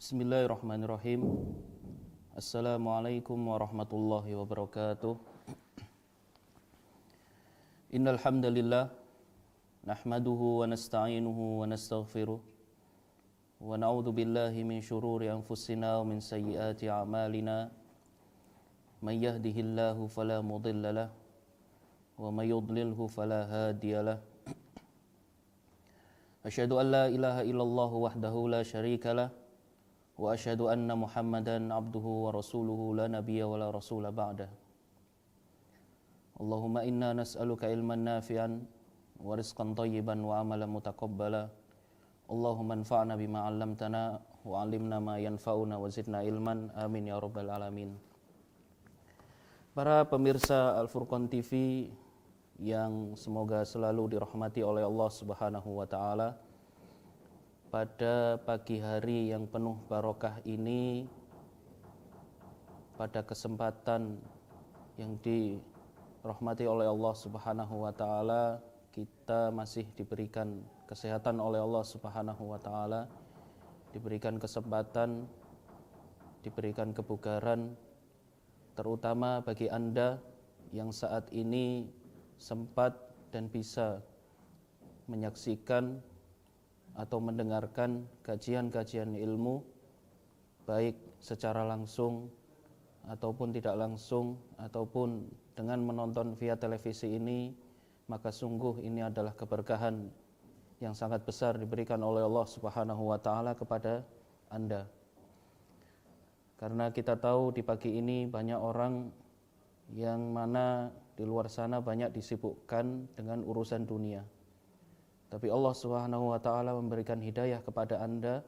Bismillahirrahmanirrahim. Assalamualaikum warahmatullahi wabarakatuh. Innal hamdalillah nahmaduhu wa nasta'inuhu wa nastaghfiruh wa na'udzu billahi min shururi anfusina wa min sayyiati a'malina. May yahdihillahu fala mudilla lahu wa may yudlilhu fala hadiya lahu. Asyhadu an la ilaha illallah wahdahu la syarika lahu wa asyhadu anna Muhammadan abduhu wa rasuluhu la nabiyya wa la rasula ba'dah. Allahumma inna nas'aluka ilman nafi'an wa rizqan thayyiban wa amalan mutaqabbala. Allahumma anfa'na bima 'allamtana wa 'allimna ma yanfa'una wa zidna ilman. Amin ya rabbal alamin. Para pemirsa Al-Furqan TV yang semoga selalu dirahmati oleh Allah Subhanahu wa taala. Pada pagi hari yang penuh barokah ini, pada kesempatan yang dirahmati oleh Allah Subhanahu wa taala, kita masih diberikan kesehatan oleh Allah Subhanahu wa taala, diberikan kesempatan, diberikan kebugaran, terutama bagi Anda yang saat ini sempat dan bisa menyaksikan atau mendengarkan kajian-kajian ilmu, baik secara langsung ataupun tidak langsung, ataupun dengan menonton via televisi ini, maka sungguh ini adalah keberkahan yang sangat besar diberikan oleh Allah Subhanahu wa taala kepada Anda. Karena kita tahu di pagi ini banyak orang yang mana di luar sana banyak disibukkan dengan urusan dunia. Tapi Allah Subhanahu wa taala memberikan hidayah kepada Anda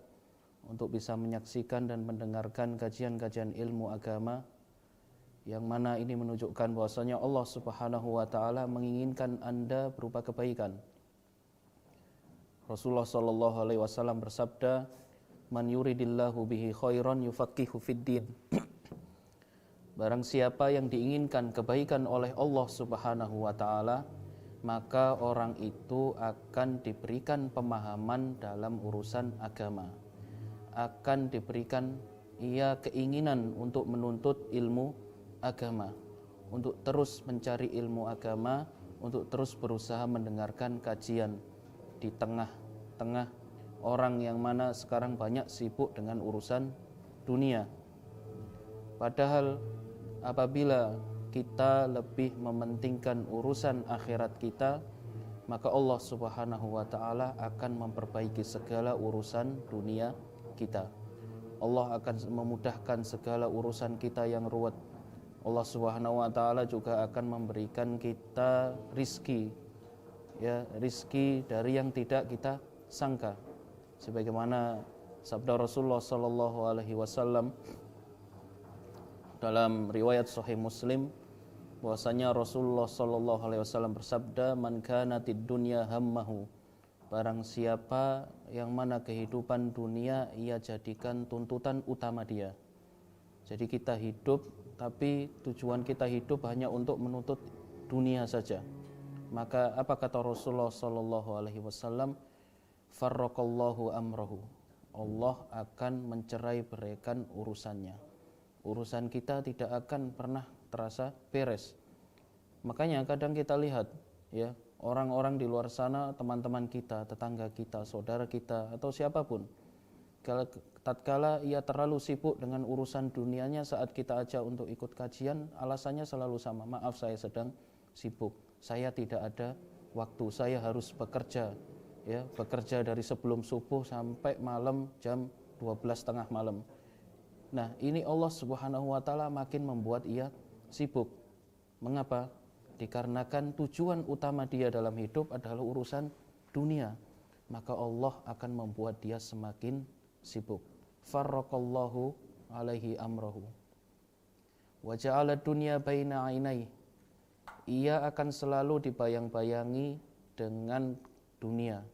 untuk bisa menyaksikan dan mendengarkan kajian-kajian ilmu agama, yang mana ini menunjukkan bahwasanya Allah Subhanahu wa taala menginginkan Anda berupa kebaikan. Rasulullah sallallahu alaihi wasallam bersabda, "Man yuridillahu bihi khairan yufaqihu fiddin." Barang siapa yang diinginkan kebaikan oleh Allah Subhanahu wa taala, maka orang itu akan diberikan pemahaman dalam urusan agama, akan diberikan keinginan untuk menuntut ilmu agama, untuk terus mencari ilmu agama, untuk terus berusaha mendengarkan kajian di tengah-tengah orang yang mana sekarang banyak sibuk dengan urusan dunia. Padahal apabila kita lebih mementingkan urusan akhirat kita, maka Allah Subhanahu wa taala akan memperbaiki segala urusan dunia kita. Allah akan memudahkan segala urusan kita yang ruwet. Allah Subhanahu wa taala juga akan memberikan kita rizki, rizki dari yang tidak kita sangka. Sebagaimana sabda Rasulullah sallallahu alaihi wasallam dalam riwayat Sahih Muslim, bahwasanya Rasulullah sallallahu alaihi wasallam bersabda, "Man kanatid dunya hammahu." Barang siapa yang mana kehidupan dunia ia jadikan tuntutan utama dia. Jadi kita hidup, tapi tujuan kita hidup hanya untuk menuntut dunia saja. Maka apa kata Rasulullah sallallahu alaihi wasallam? "Farraqallahu amrahu." Allah akan mencerai-beraikan urusannya. Urusan kita tidak akan pernah terasa beres. Makanya kadang kita lihat orang-orang di luar sana, teman-teman kita, tetangga kita, saudara kita, atau siapapun, tatkala ia terlalu sibuk dengan urusan dunianya, saat kita ajak untuk ikut kajian, alasannya selalu sama, "Maaf, saya sedang sibuk, saya tidak ada waktu, saya harus bekerja bekerja dari sebelum subuh sampai malam jam 12 tengah malam." Nah, ini Allah Subhanahu wa taala makin membuat ia sibuk. Mengapa? Dikarenakan tujuan utama dia dalam hidup adalah urusan dunia. Maka Allah akan membuat dia semakin sibuk. Farraqallahu alaihi amrahu. Wa ja'ala dunya baina 'ainai. Ia akan selalu dibayang-bayangi dengan dunia.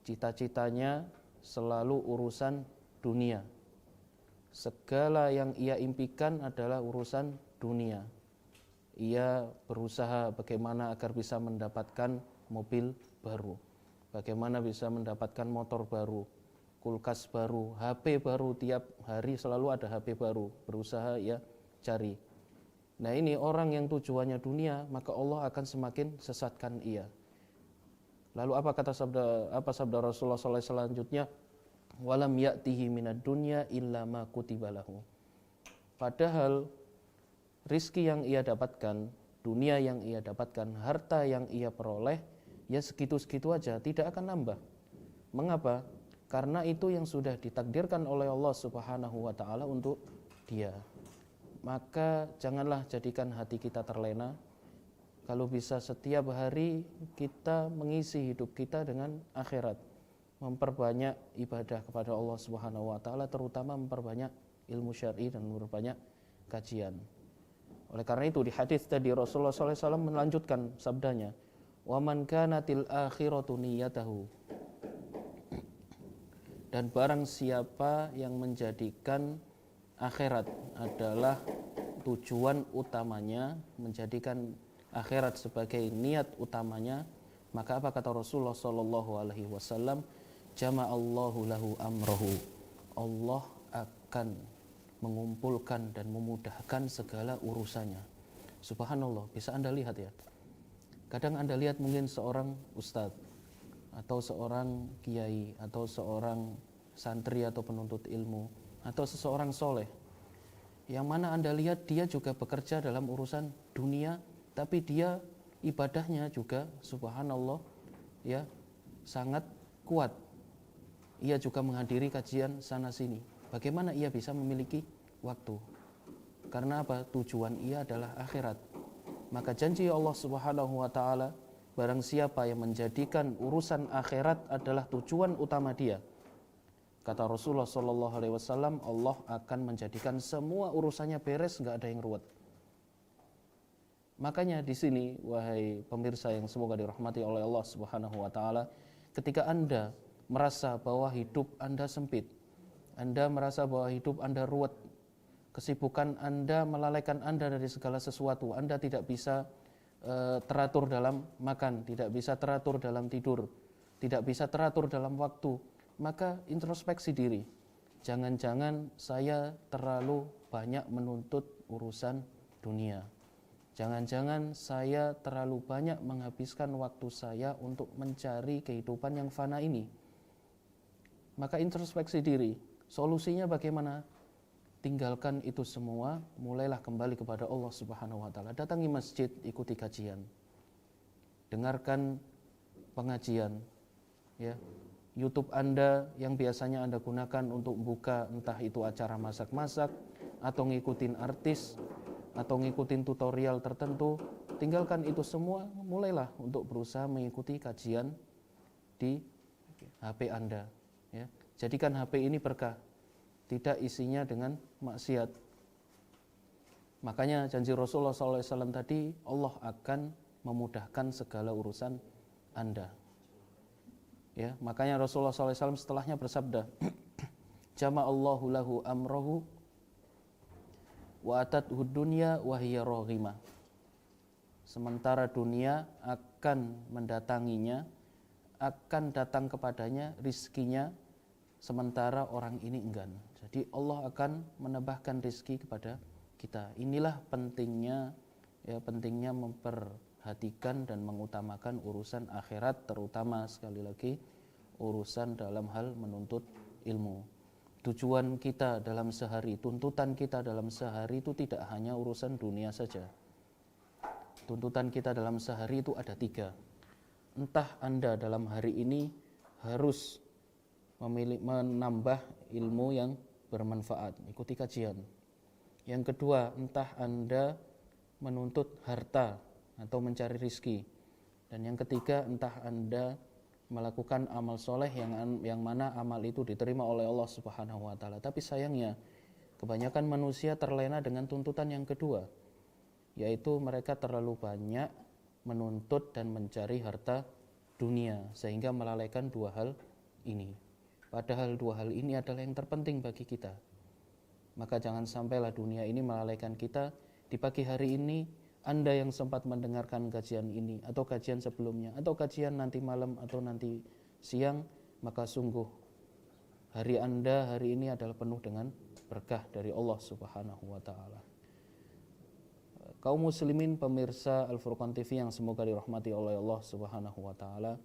Cita-citanya selalu urusan dunia. Segala yang ia impikan adalah urusan dunia. Ia berusaha bagaimana agar bisa mendapatkan mobil baru, bagaimana bisa mendapatkan motor baru, kulkas baru, HP baru, tiap hari selalu ada HP baru, berusaha ya cari. Nah ini orang yang tujuannya dunia, maka Allah akan semakin sesatkan ia. Lalu apa sabda Rasulullah SAW selanjutnya? Walam ya'tihi minad dunya illa ma kutiba lahu. Padahal rizki yang ia dapatkan, dunia yang ia dapatkan, harta yang ia peroleh, ya segitu-segitu aja, tidak akan nambah. Mengapa? Karena itu yang sudah ditakdirkan oleh Allah Subhanahu wa taala untuk dia. Maka janganlah jadikan hati kita terlena. Kalau bisa setiap hari kita mengisi hidup kita dengan akhirat, memperbanyak ibadah kepada Allah Subhanahu wa taala, terutama memperbanyak ilmu syar'i dan memperbanyak kajian. Oleh karena itu di hadis tadi Rasulullah SAW melanjutkan sabdanya, "Wa man kanatil akhiratu niyatahu." Dan barang siapa yang menjadikan akhirat adalah tujuan utamanya, menjadikan akhirat sebagai niat utamanya, maka apa kata Rasulullah SAW? Jama'allahu lahu amrahu. Allah akan mengumpulkan dan memudahkan segala urusannya. Subhanallah, bisa Anda lihat ya. Kadang Anda lihat mungkin seorang ustadz atau seorang kiai atau seorang santri atau penuntut ilmu atau seseorang soleh, yang mana Anda lihat dia juga bekerja dalam urusan dunia, tapi dia ibadahnya juga subhanallah ya sangat kuat. Ia juga menghadiri kajian sana sini. Bagaimana ia bisa memiliki waktu? Karena apa? Tujuan ia adalah akhirat. Maka janji Allah Subhanahu wa taala, barang siapa yang menjadikan urusan akhirat adalah tujuan utama dia, kata Rasulullah SAW, Allah akan menjadikan semua urusannya beres, nggak ada yang ruwet. Makanya di sini, wahai pemirsa yang semoga dirahmati oleh Allah Subhanahu wa taala, ketika Anda merasa bahwa hidup Anda sempit, Anda merasa bahwa hidup Anda ruwet, kesibukan Anda melalaikan Anda dari segala sesuatu, Anda tidak bisa teratur dalam makan, tidak bisa teratur dalam tidur, tidak bisa teratur dalam waktu, maka introspeksi diri. Jangan-jangan saya terlalu banyak menuntut urusan dunia. Jangan-jangan saya terlalu banyak menghabiskan waktu saya untuk mencari kehidupan yang fana ini. Maka introspeksi diri. Solusinya bagaimana? Tinggalkan itu semua, mulailah kembali kepada Allah Subhanahu wa taala. Datangi masjid, ikuti kajian. Dengarkan pengajian, ya. YouTube Anda yang biasanya Anda gunakan untuk buka entah itu acara masak-masak atau ngikutin artis atau ngikutin tutorial tertentu, tinggalkan itu semua, mulailah untuk berusaha mengikuti kajian di HP Anda, ya. Jadikan HP ini berkah, tidak isinya dengan maksiat. Makanya janji Rasulullah SAW tadi, Allah akan memudahkan segala urusan Anda. Ya, makanya Rasulullah SAW setelahnya bersabda, Jama'allahu lahu amrahu wa atathu dunya wa hiya raghimah. Sementara dunia akan mendatanginya, akan datang kepadanya rizkinya, sementara orang ini enggan. Jadi Allah akan menambahkan rezeki kepada kita. Inilah pentingnya, ya, pentingnya memperhatikan dan mengutamakan urusan akhirat, terutama sekali lagi urusan dalam hal menuntut ilmu. Tujuan kita dalam sehari, tuntutan kita dalam sehari itu tidak hanya urusan dunia saja. Tuntutan kita dalam sehari itu ada 3. Entah Anda dalam hari ini harus menambah ilmu yang bermanfaat, ikuti kajian. Yang kedua, entah Anda menuntut harta atau mencari rizki. Dan yang ketiga, entah Anda melakukan amal soleh yang mana amal itu diterima oleh Allah Subhanahu wa taala. Tapi sayangnya kebanyakan manusia terlena dengan tuntutan yang kedua, yaitu mereka terlalu banyak menuntut dan mencari harta dunia sehingga melalaikan 2 hal ini. Padahal 2 hal ini adalah yang terpenting bagi kita. Maka jangan sampailah dunia ini melalaikan kita. Di pagi hari ini, Anda yang sempat mendengarkan kajian ini atau kajian sebelumnya atau kajian nanti malam atau nanti siang, maka sungguh hari Anda hari ini adalah penuh dengan berkah dari Allah Subhanahu wa taala. Kaum muslimin pemirsa Al-Furqan TV yang semoga dirahmati oleh Allah Subhanahu wa taala.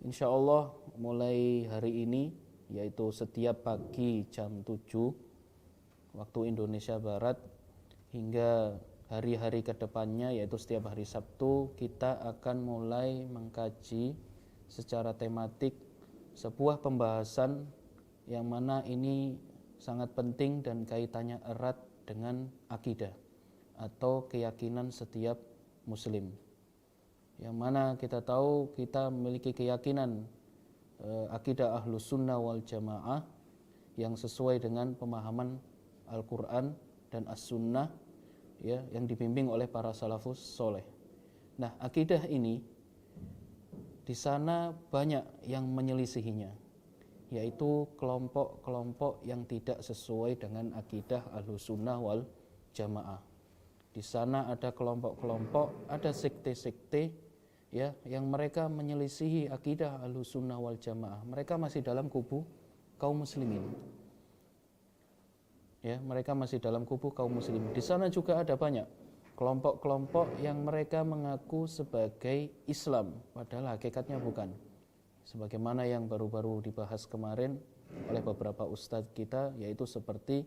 Insyaallah mulai hari ini, yaitu setiap pagi jam 7 waktu Indonesia Barat hingga hari-hari kedepannya, yaitu setiap hari Sabtu, kita akan mulai mengkaji secara tematik sebuah pembahasan yang mana ini sangat penting dan kaitannya erat dengan akidah atau keyakinan setiap muslim. Yang mana kita tahu kita memiliki keyakinan akidah Ahlus Sunnah wal Jamaah yang sesuai dengan pemahaman Al-Quran dan As-Sunnah, ya, yang dibimbing oleh para salafus soleh. Nah, akidah ini di sana banyak yang menyelisihinya, yaitu kelompok-kelompok yang tidak sesuai dengan akidah Ahlus Sunnah wal Jamaah. Di sana ada kelompok-kelompok, ada sekte-sekte, ya, yang mereka menyelisihi akidah Ahlus Sunnah wal Jamaah. Mereka masih dalam kubu kaum muslimin. Ya, mereka masih dalam kubu kaum muslimin. Di sana juga ada banyak kelompok-kelompok yang mereka mengaku sebagai Islam, padahal hakikatnya bukan. Sebagaimana yang baru-baru dibahas kemarin oleh beberapa ustadz kita, yaitu seperti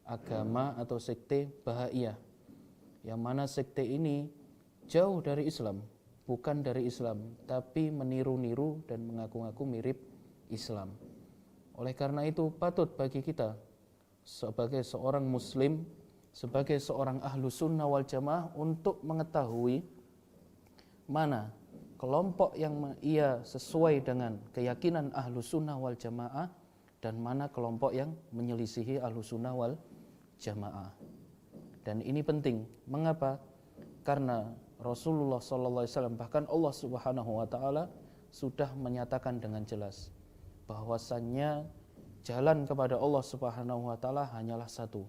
agama atau sekte Bahaiyah, yang mana sekte ini jauh dari Islam, bukan dari Islam, tapi meniru-niru dan mengaku-ngaku mirip Islam. Oleh karena itu patut bagi kita sebagai seorang muslim, sebagai seorang Ahlus Sunnah wal Jamaah untuk mengetahui mana kelompok yang ia sesuai dengan keyakinan Ahlus Sunnah wal Jamaah dan mana kelompok yang menyelisihi Ahlus Sunnah wal Jamaah. Dan ini penting. Mengapa? Karena Rasulullah SAW, bahkan Allah Subhanahu wa taala sudah menyatakan dengan jelas bahwasannya jalan kepada Allah Subhanahu wa taala hanyalah satu.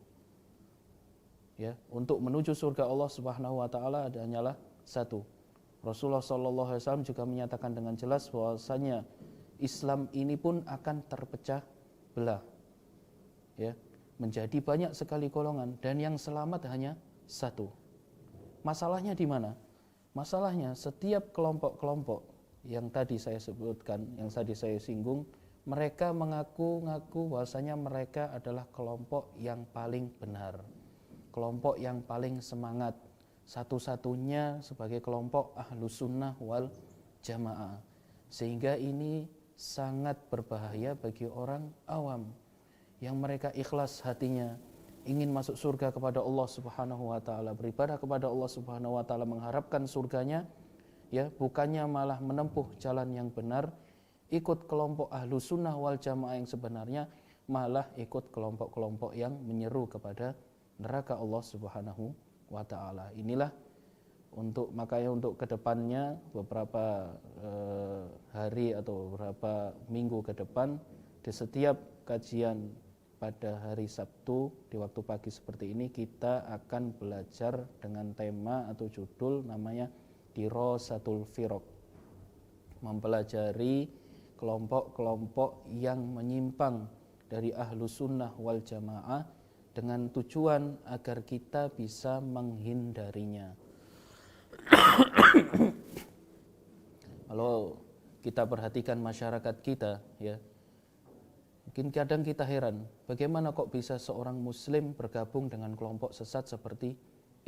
Ya, untuk menuju surga Allah Subhanahu wa taala hanyalah satu. Rasulullah SAW juga menyatakan dengan jelas bahwasanya Islam ini pun akan terpecah belah, ya, menjadi banyak sekali golongan dan yang selamat hanya satu. Masalahnya di mana? Masalahnya setiap kelompok-kelompok yang tadi saya sebutkan, yang tadi saya singgung, mereka mengaku-ngaku bahwasanya mereka adalah kelompok yang paling benar, kelompok yang paling semangat, satu-satunya sebagai kelompok Ahlus Sunnah wal Jamaah. Sehingga ini sangat berbahaya bagi orang awam yang mereka ikhlas hatinya ingin masuk surga kepada Allah Subhanahu wa taala, beribadah kepada Allah Subhanahu wa taala, mengharapkan surganya, ya, bukannya malah menempuh jalan yang benar, ikut kelompok Ahlus Sunnah wal Jamaah yang sebenarnya, malah ikut kelompok-kelompok yang menyeru kepada neraka Allah Subhanahu wa taala. Inilah makanya untuk kedepannya beberapa hari atau beberapa minggu ke depan, di setiap kajian pada hari Sabtu di waktu pagi seperti ini, kita akan belajar dengan tema atau judul namanya Dirasatul Firaq, mempelajari kelompok-kelompok yang menyimpang dari Ahlus Sunnah wal Jamaah dengan tujuan agar kita bisa menghindarinya. Kalau kita perhatikan masyarakat kita, ya, mungkin kadang kita heran, bagaimana kok bisa seorang muslim bergabung dengan kelompok sesat seperti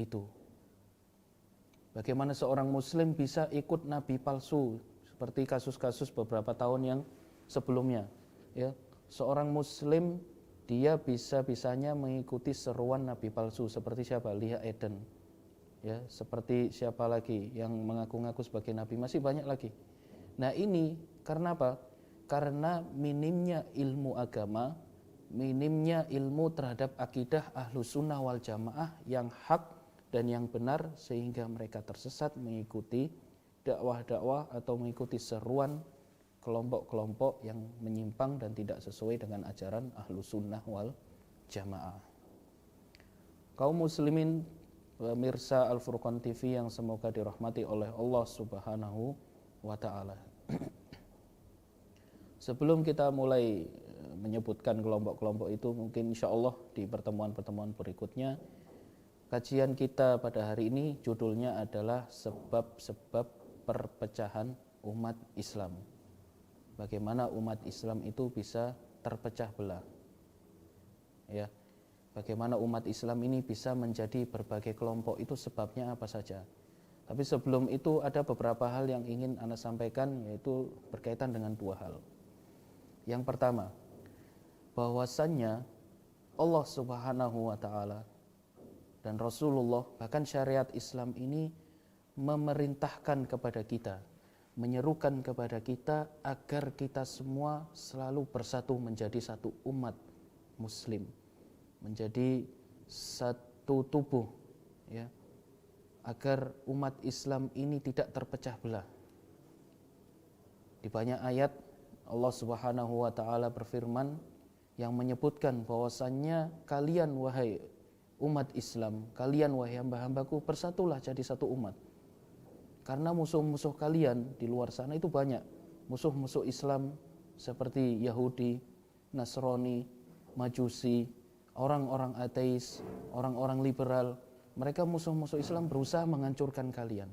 itu? Bagaimana seorang muslim bisa ikut nabi palsu seperti kasus-kasus beberapa tahun yang sebelumnya, ya. Seorang muslim dia bisa-bisanya mengikuti seruan nabi palsu seperti siapa? Lia Eden. Ya, seperti siapa lagi yang mengaku-ngaku sebagai nabi, masih banyak lagi. Nah, ini karena apa? Karena minimnya ilmu agama, minimnya ilmu terhadap akidah Ahlus Sunnah wal Jamaah yang hak dan yang benar, sehingga mereka tersesat mengikuti dakwah-dakwah atau mengikuti seruan kelompok-kelompok yang menyimpang dan tidak sesuai dengan ajaran Ahlus Sunnah wal Jamaah. Kaum muslimin pemirsa Al-Furqan TV yang semoga dirahmati oleh Allah Subhanahu wa taala. Sebelum kita mulai menyebutkan kelompok-kelompok itu mungkin insya Allah di pertemuan-pertemuan berikutnya. Kajian kita pada hari ini judulnya adalah sebab-sebab perpecahan umat Islam. Bagaimana umat Islam itu bisa terpecah belah. Ya. Bagaimana umat Islam ini bisa menjadi berbagai kelompok, itu sebabnya apa saja. Tapi sebelum itu ada beberapa hal yang ingin Anda sampaikan, yaitu berkaitan dengan dua hal. Yang pertama, bahwasannya Allah Subhanahu wa taala dan Rasulullah, bahkan syariat Islam ini memerintahkan kepada kita, menyerukan kepada kita agar kita semua selalu bersatu menjadi satu umat muslim, menjadi satu tubuh, ya, agar umat Islam ini tidak terpecah belah. Di banyak ayat Allah Subhanahu wa taala berfirman yang menyebutkan bahwasannya kalian wahai umat Islam, kalian wahai hamba-hambaku, bersatulah jadi satu umat. Karena musuh-musuh kalian di luar sana itu banyak. Musuh-musuh Islam seperti Yahudi, Nasrani, Majusi, orang-orang ateis, orang-orang liberal. Mereka musuh-musuh Islam berusaha menghancurkan kalian.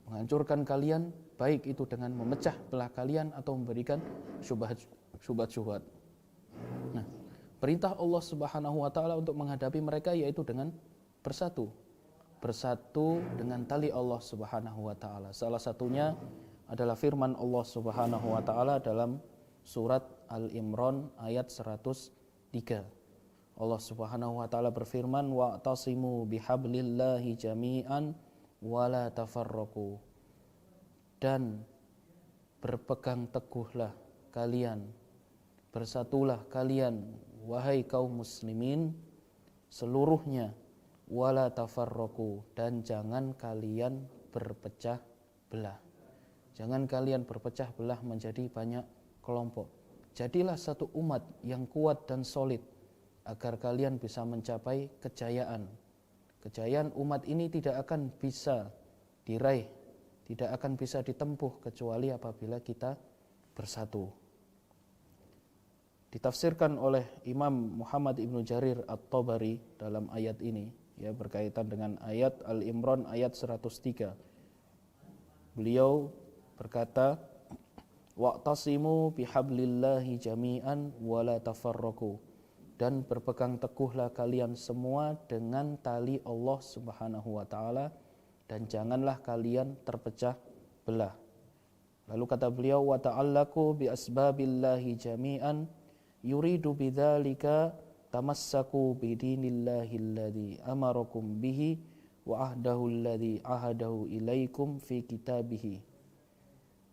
Menghancurkan kalian baik itu dengan memecah belah kalian atau memberikan syubhat-syubhat. Nah, perintah Allah Subhanahu wa taala untuk menghadapi mereka yaitu dengan bersatu. Bersatu dengan tali Allah Subhanahu wa taala. Salah satunya adalah firman Allah Subhanahu wa taala dalam surat Al-Imran ayat 103. Allah Subhanahu wa taala berfirman, wa'tasimu bihablillahi jami'an wala tafarraqu. Dan berpegang teguhlah kalian, bersatulah kalian wahai kaum muslimin seluruhnya, wala tafarraqu, dan jangan kalian berpecah belah. Jangan kalian berpecah belah menjadi banyak kelompok. Jadilah satu umat yang kuat dan solid agar kalian bisa mencapai kejayaan. Kejayaan umat ini tidak akan bisa diraih, tidak akan bisa ditempuh kecuali apabila kita bersatu. Ditafsirkan oleh Imam Muhammad Ibnu Jarir At-Tabari dalam ayat ini, ya, berkaitan dengan ayat Al-Imran ayat 103. Beliau berkata, wa'tasimu bihablillahi jami'an wala tafarraqu, dan berpegang teguhlah kalian semua dengan tali Allah Subhanahu wa taala dan janganlah kalian terpecah belah. Lalu kata beliau, wa ta'allaku bi asbabillahi jami'an yuridu bidzalika tamassaku bidinillahi alladzi amarakum bihi wa ahdahu alladzi ahadahu ilaikum fi kitabihi.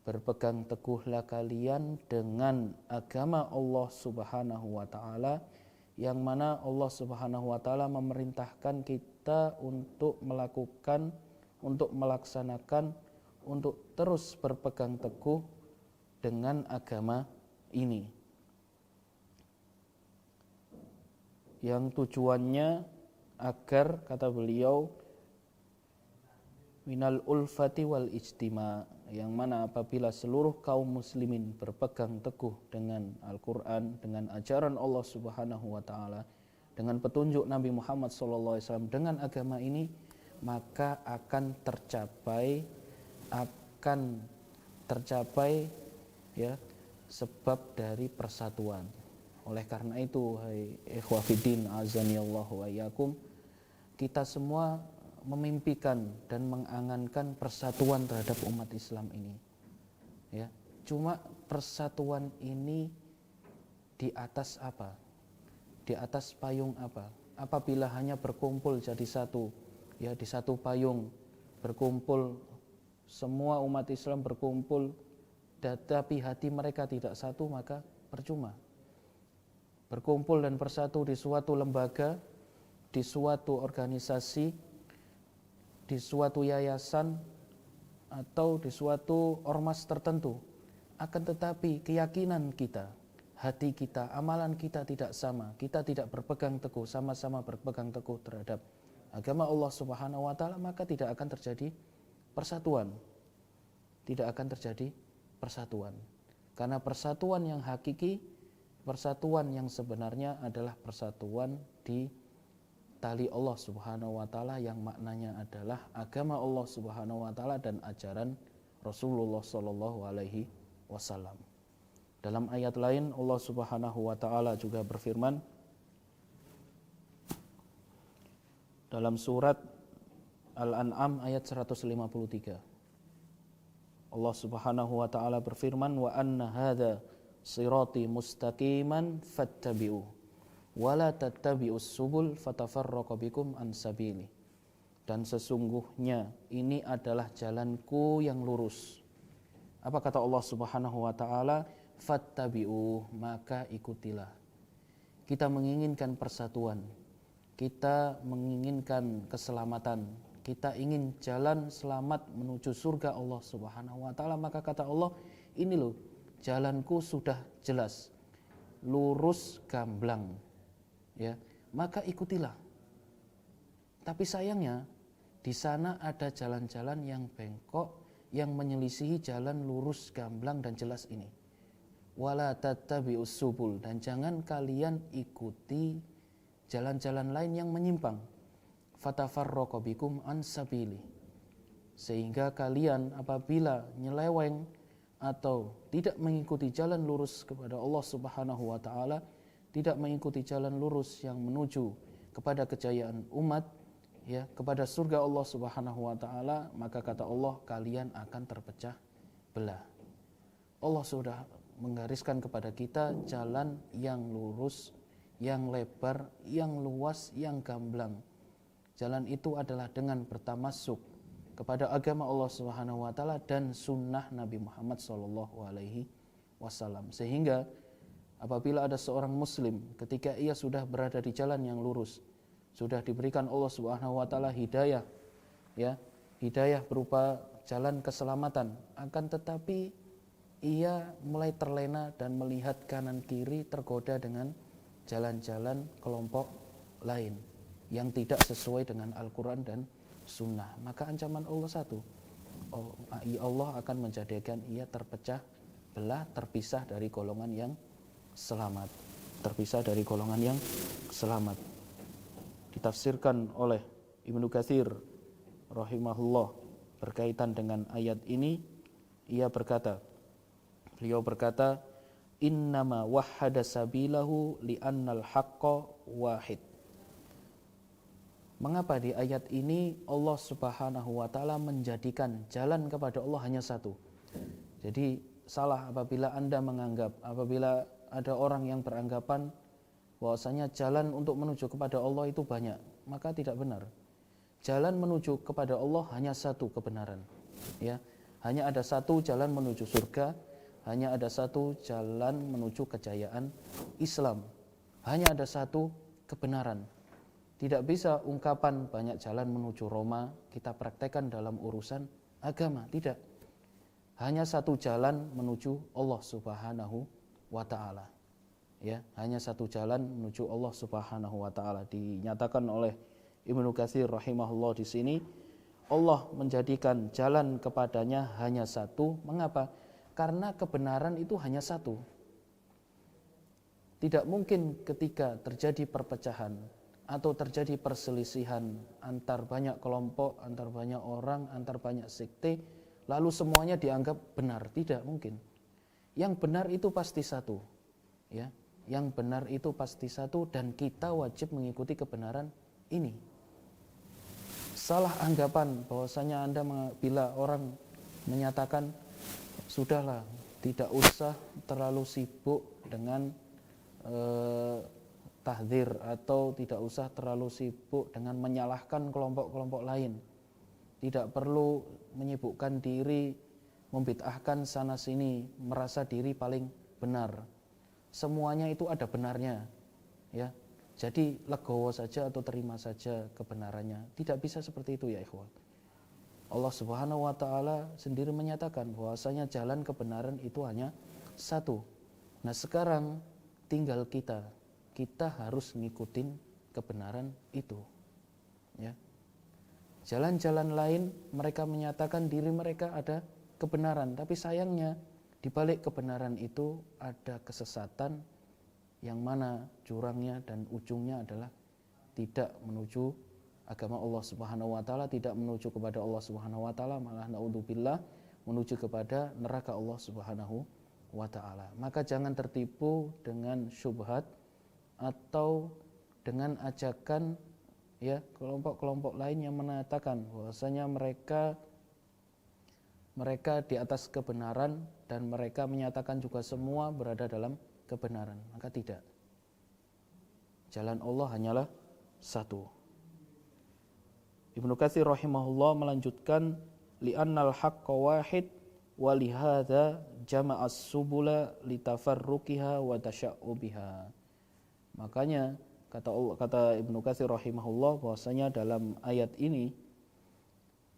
Berpegang teguhlah kalian dengan agama Allah Subhanahu wa taala, yang mana Allah Subhanahu wa taala memerintahkan kita untuk melakukan, untuk melaksanakan, untuk terus berpegang teguh dengan agama ini, yang tujuannya agar, kata beliau, minal ulfati wal ijtima, yang mana apabila seluruh kaum muslimin berpegang teguh dengan Al-Quran, dengan ajaran Allah Subhanahu wa taala, dengan petunjuk Nabi Muhammad SAW, dengan agama ini, maka akan tercapai ya sebab dari persatuan. Oleh karena itu, hai ikhwah fiddin azanillahu wa iyyakum, kita semua memimpikan dan mengangankan persatuan terhadap umat Islam ini. Ya, cuma persatuan ini di atas apa? Di atas payung apa? Apabila hanya berkumpul jadi satu, ya, di satu payung berkumpul, semua umat Islam berkumpul, tetapi hati mereka tidak satu, maka percuma. Berkumpul dan bersatu di suatu lembaga, di suatu organisasi, di suatu yayasan, atau di suatu ormas tertentu, akan tetapi keyakinan kita, hati kita, amalan kita tidak sama, kita tidak berpegang teguh, sama-sama berpegang teguh terhadap agama Allah Subhanahu wa taala, maka tidak akan terjadi persatuan. Tidak akan terjadi persatuan. Karena persatuan yang hakiki, Persatuan yang sebenarnya adalah persatuan di tali Allah Subhanahu wa taala yang maknanya adalah agama Allah Subhanahu wa taala dan ajaran Rasulullah sallallahu alaihi wasallam. Dalam ayat lain Allah Subhanahu wa taala juga berfirman dalam surat Al-An'am ayat 153. Allah Subhanahu wa taala berfirman wa anna hadza sirati mustaqiman fattabi'u wa la tattabi'us subul fatafarraqu bikum an sabili. Dan sesungguhnya ini adalah jalanku yang lurus. Apa kata Allah Subhanahu wa taala? Fattabi'u, maka ikutilah. Kita menginginkan persatuan, kita menginginkan keselamatan, kita ingin jalan selamat menuju surga Allah Subhanahu wa taala, maka kata Allah, ini loh jalanku sudah jelas, lurus gamblang, ya, maka ikutilah. Tapi sayangnya di sana ada jalan-jalan yang bengkok yang menyelisihi jalan lurus gamblang dan jelas ini. Wala tattabi'us subul, dan jangan kalian ikuti jalan-jalan lain yang menyimpang. Fatafarraqu bikum an sabili, sehingga kalian apabila nyeleweng atau tidak mengikuti jalan lurus kepada Allah Subhanahu wa taala, tidak mengikuti jalan lurus yang menuju kepada kejayaan umat, ya, kepada surga Allah Subhanahu wa taala, maka kata Allah kalian akan terpecah belah. Allah sudah menggariskan kepada kita jalan yang lurus, yang lebar, yang luas, yang gamblang. Jalan itu adalah dengan bertamasuk kepada agama Allah Subhanahu wa taala dan sunnah Nabi Muhammad sallallahu alaihi wasallam. Sehingga apabila ada seorang muslim ketika ia sudah berada di jalan yang lurus, sudah diberikan Allah Subhanahu wa taala hidayah, ya, hidayah berupa jalan keselamatan, akan tetapi ia mulai terlena dan melihat kanan kiri, tergoda dengan jalan-jalan kelompok lain yang tidak sesuai dengan Al-Quran dan Sunnah, maka ancaman Allah satu, Allah akan menjadikan ia terpecah belah, terpisah dari golongan yang selamat, terpisah dari golongan yang selamat. Ditafsirkan oleh Ibnu Katsir rahimahullah berkaitan dengan ayat ini, beliau berkata, innama wahhada sabilahu li'annal haqqa wahid. Mengapa di ayat ini Allah Subhanahu wa taala menjadikan jalan kepada Allah hanya satu? Jadi salah apabila Anda menganggap, apabila ada orang yang beranggapan bahwasanya jalan untuk menuju kepada Allah itu banyak, maka tidak benar. Jalan menuju kepada Allah hanya satu kebenaran, ya. Hanya ada satu jalan menuju surga, hanya ada satu jalan menuju kejayaan Islam. Hanya ada satu kebenaran. Tidak bisa ungkapan banyak jalan menuju Roma kita praktekkan dalam urusan agama, tidak. Hanya satu jalan menuju Allah Subhanahu wa taala. Ya, hanya satu jalan menuju Allah Subhanahu wa taala. Dinyatakan oleh Ibnu Katsir rahimahullah di sini, Allah menjadikan jalan kepadanya hanya satu. Mengapa? Karena kebenaran itu hanya satu. Tidak mungkin ketika terjadi perpecahan atau terjadi perselisihan antar banyak kelompok, antar banyak orang, antar banyak sekte, lalu semuanya dianggap benar. Tidak mungkin. Yang benar itu pasti satu, ya. Yang benar itu pasti satu, dan kita wajib mengikuti kebenaran ini. Salah anggapan bahwasanya Anda bila orang menyatakan sudahlah, tidak usah terlalu sibuk dengan tahdzir, atau tidak usah terlalu sibuk dengan menyalahkan kelompok-kelompok lain. Tidak perlu menyibukkan diri, membid'ahkan sana sini, merasa diri paling benar. Semuanya itu ada benarnya, ya. Jadi legowo saja atau terima saja kebenarannya. Tidak bisa seperti itu, ya ikhwan. Allah Subhanahu wa taala sendiri menyatakan bahwasanya jalan kebenaran itu hanya satu. Nah, sekarang tinggal kita harus ngikutin kebenaran itu, ya. Jalan-jalan lain mereka menyatakan diri mereka ada kebenaran, tapi sayangnya di balik kebenaran itu ada kesesatan, yang mana jurangnya dan ujungnya adalah tidak menuju agama Allah Subhanahu wa taala, tidak menuju kepada Allah Subhanahu wa taala, malah naudzubillah menuju kepada neraka Allah Subhanahu wa taala. Maka jangan tertipu dengan syubhat atau dengan ajakan ya kelompok-kelompok lain yang mengatakan bahwasanya mereka di atas kebenaran dan mereka menyatakan juga semua berada dalam kebenaran. Maka tidak. Jalan Allah hanyalah satu. Ibnu Katsir rahimahullah melanjutkan li'annal haqqa wahid wa lihadza jama'as subula litafarruqiha wa tasya'ubiha. Makanya kata Ibnu Katsir rahimahullah bahwasanya dalam ayat ini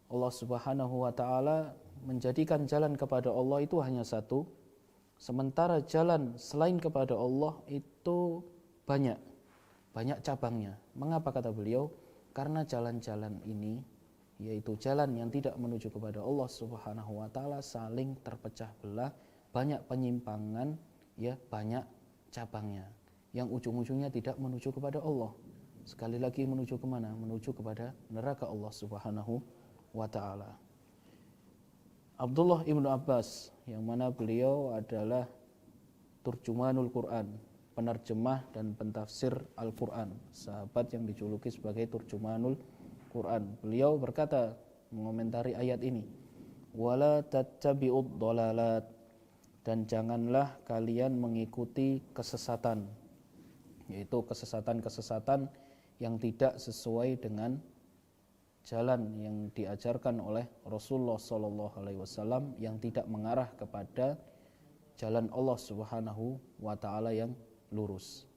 Allah Subhanahu wa taala menjadikan jalan kepada Allah itu hanya satu, sementara jalan selain kepada Allah itu banyak cabangnya. Mengapa kata beliau? Karena jalan-jalan ini yaitu jalan yang tidak menuju kepada Allah Subhanahu wa taala saling terpecah belah, banyak penyimpangan, ya, banyak cabangnya yang ujung-ujungnya tidak menuju kepada Allah. Sekali lagi menuju kemana? Menuju kepada neraka Allah Subhanahu wa taala. Abdullah ibnu Abbas yang mana beliau adalah turjumanul Quran, penerjemah dan pentafsir Al-Quran, sahabat yang dijuluki sebagai turjumanul Quran. Beliau berkata mengomentari ayat ini, wala tattabi'ud dhalalat, dan janganlah kalian mengikuti kesesatan, yaitu kesesatan-kesesatan yang tidak sesuai dengan jalan yang diajarkan oleh Rasulullah SAW, yang tidak mengarah kepada jalan Allah Subhanahu wa taala yang lurus.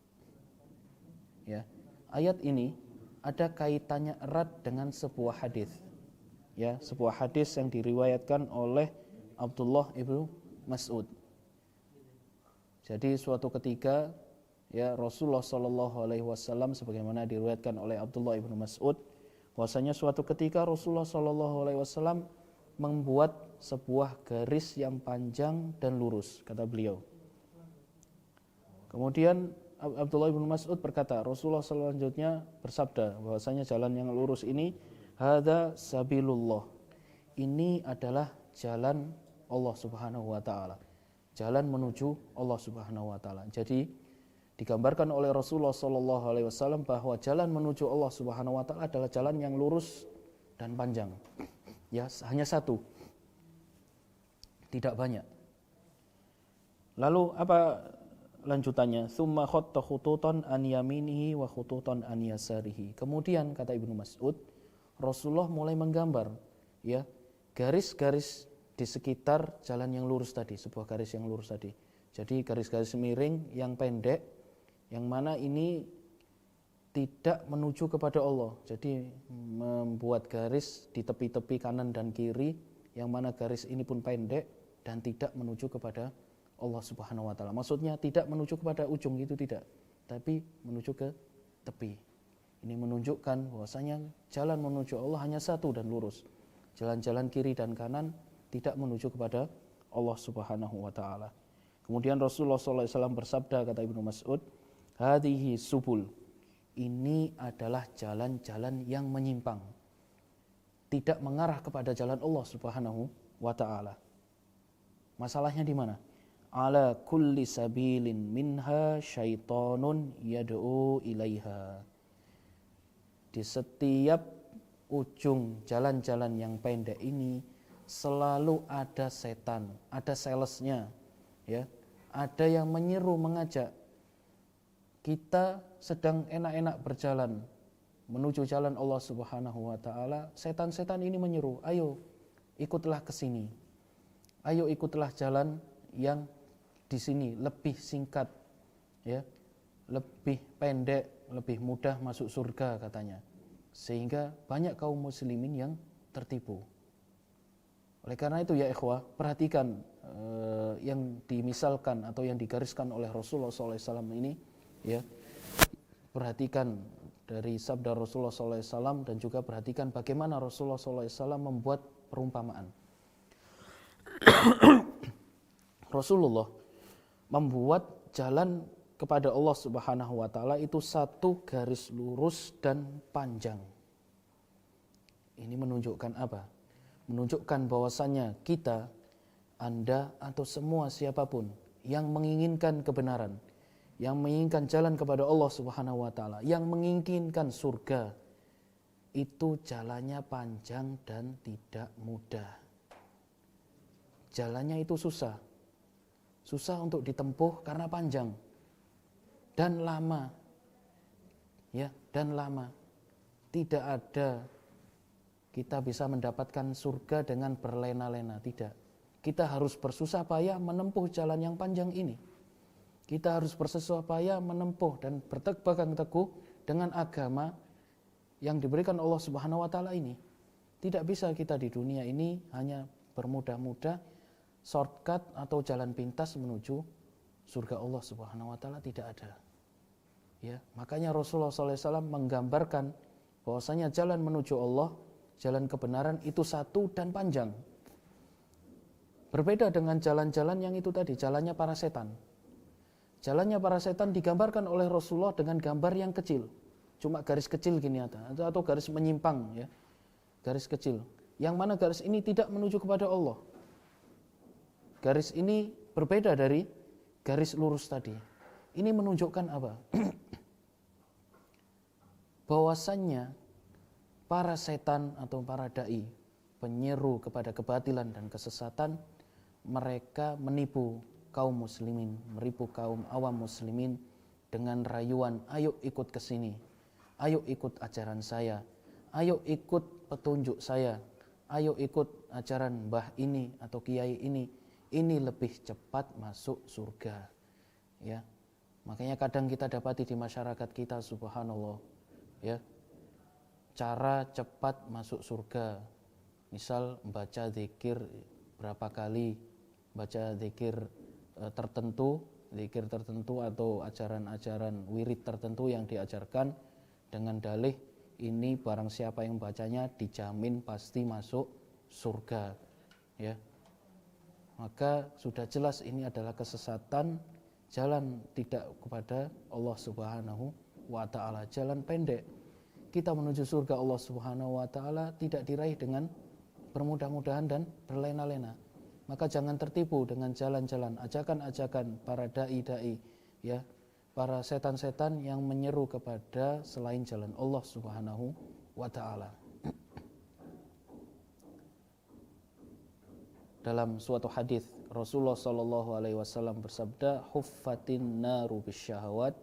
Ya, ayat ini ada kaitannya erat dengan sebuah hadis. Ya, sebuah hadis yang diriwayatkan oleh Abdullah ibnu Mas'ud. Jadi suatu ketika ya Rasulullah SAW sebagaimana diriwayatkan oleh Abdullah ibnu Mas'ud, bahwasanya suatu ketika Rasulullah SAW membuat sebuah garis yang panjang dan lurus, kata beliau. Kemudian Abdullah bin Mas'ud berkata, Rasulullah selanjutnya bersabda bahwasanya jalan yang lurus ini hadza sabilullah. Ini adalah jalan Allah Subhanahu wa taala. Jalan menuju Allah Subhanahu wa taala. Jadi digambarkan oleh Rasulullah sallallahu alaihi wasallam bahwa jalan menuju Allah Subhanahu wa taala adalah jalan yang lurus dan panjang. Ya, hanya satu. Tidak banyak. Lalu apa lanjutannya? Tsumma khatta khututan an yaminihi wa khututan an yasarihi. Kemudian kata Ibnu Mas'ud, Rasulullah mulai menggambar ya garis-garis di sekitar jalan yang lurus tadi, sebuah garis yang lurus tadi. Jadi garis-garis miring yang pendek yang mana ini tidak menuju kepada Allah. Jadi membuat garis di tepi-tepi kanan dan kiri yang mana garis ini pun pendek dan tidak menuju kepada Allah Subhanahu wa taala. Maksudnya tidak menuju kepada ujung, itu tidak, tapi menuju ke tepi. Ini menunjukkan bahwasanya jalan menuju Allah hanya satu dan lurus. Jalan-jalan kiri dan kanan tidak menuju kepada Allah Subhanahu wa taala. Kemudian Rasulullah SAW bersabda, kata Ibnu Mas'ud, hadhihi subul. Ini adalah jalan-jalan yang menyimpang, tidak mengarah kepada jalan Allah Subhanahu wa taala. Masalahnya di mana? Ala kulli sabilin minha syaitonun yad'u ilaiha. Di setiap ujung jalan-jalan yang pendek ini selalu ada setan, ada salesnya, ya. Ada yang menyeru, mengajak. Kita sedang enak-enak berjalan menuju jalan Allah Subhanahu wa taala, setan-setan ini menyeru, ayo ikutlah ke sini. Ayo ikutlah jalan yang di sini lebih singkat, ya, lebih pendek, lebih mudah masuk surga katanya. Sehingga banyak kaum muslimin yang tertipu. Oleh karena itu ya ikhwah, perhatikan yang dimisalkan atau yang digariskan oleh Rasulullah SAW ini, ya, perhatikan dari sabda Rasulullah SAW dan juga perhatikan bagaimana Rasulullah SAW membuat perumpamaan. Rasulullah membuat jalan kepada Allah Subhanahu wa taala itu satu garis lurus dan panjang. Ini menunjukkan apa? Menunjukkan bahwasannya kita, Anda atau semua siapapun yang menginginkan kebenaran, yang menginginkan jalan kepada Allah Subhanahu wa taala, yang menginginkan surga, itu jalannya panjang dan tidak mudah. Jalannya itu susah. Susah untuk ditempuh karena panjang dan lama. Ya, dan lama. Tidak ada kita bisa mendapatkan surga dengan berlena-lena, tidak. Kita harus bersusah payah menempuh jalan yang panjang ini. Kita harus bersusah payah menempuh dan berpegang teguh dengan agama yang diberikan Allah Subhanahu wa taala ini. Tidak bisa kita di dunia ini hanya bermudah-mudah shortcut atau jalan pintas menuju surga Allah Subhanahu wa taala, tidak ada. Ya, makanya Rasulullah SAW menggambarkan bahwasanya jalan menuju Allah, jalan kebenaran itu satu dan panjang. Berbeda dengan jalan-jalan yang itu tadi, jalannya para setan. Jalannya para setan digambarkan oleh Rasulullah dengan gambar yang kecil. Cuma garis kecil gini atau garis menyimpang, ya, garis kecil. Yang mana garis ini tidak menuju kepada Allah. Garis ini berbeda dari garis lurus tadi. Ini menunjukkan apa? Bahwasannya para setan atau para dai, penyeru kepada kebatilan dan kesesatan, mereka menipu kaum muslimin, menipu kaum awam muslimin dengan rayuan, ayo ikut ke sini. Ayo ikut ajaran saya, ayo ikut petunjuk saya, ayo ikut ajaran mbah ini atau kiai ini lebih cepat masuk surga. Ya, makanya kadang kita dapati di masyarakat kita, subhanallah, ya, cara cepat masuk surga. Misal baca zikir berapa kali, baca zikir tertentu atau ajaran-ajaran wirid tertentu yang diajarkan dengan dalih ini barang siapa yang bacanya dijamin pasti masuk surga, ya. Maka sudah jelas ini adalah kesesatan, jalan tidak kepada Allah Subhanahu wa taala, jalan pendek. Kita menuju surga Allah Subhanahu wa taala tidak diraih dengan bermudah-mudahan dan berlena-lena. Maka jangan tertipu dengan jalan-jalan ajakan-ajakan para dai-dai, ya, para setan-setan yang menyeru kepada selain jalan Allah Subhanahu wa taala. Dalam suatu hadis Rasulullah sallallahu alaihi wasallam bersabda, "Huffatin naru bisyahawat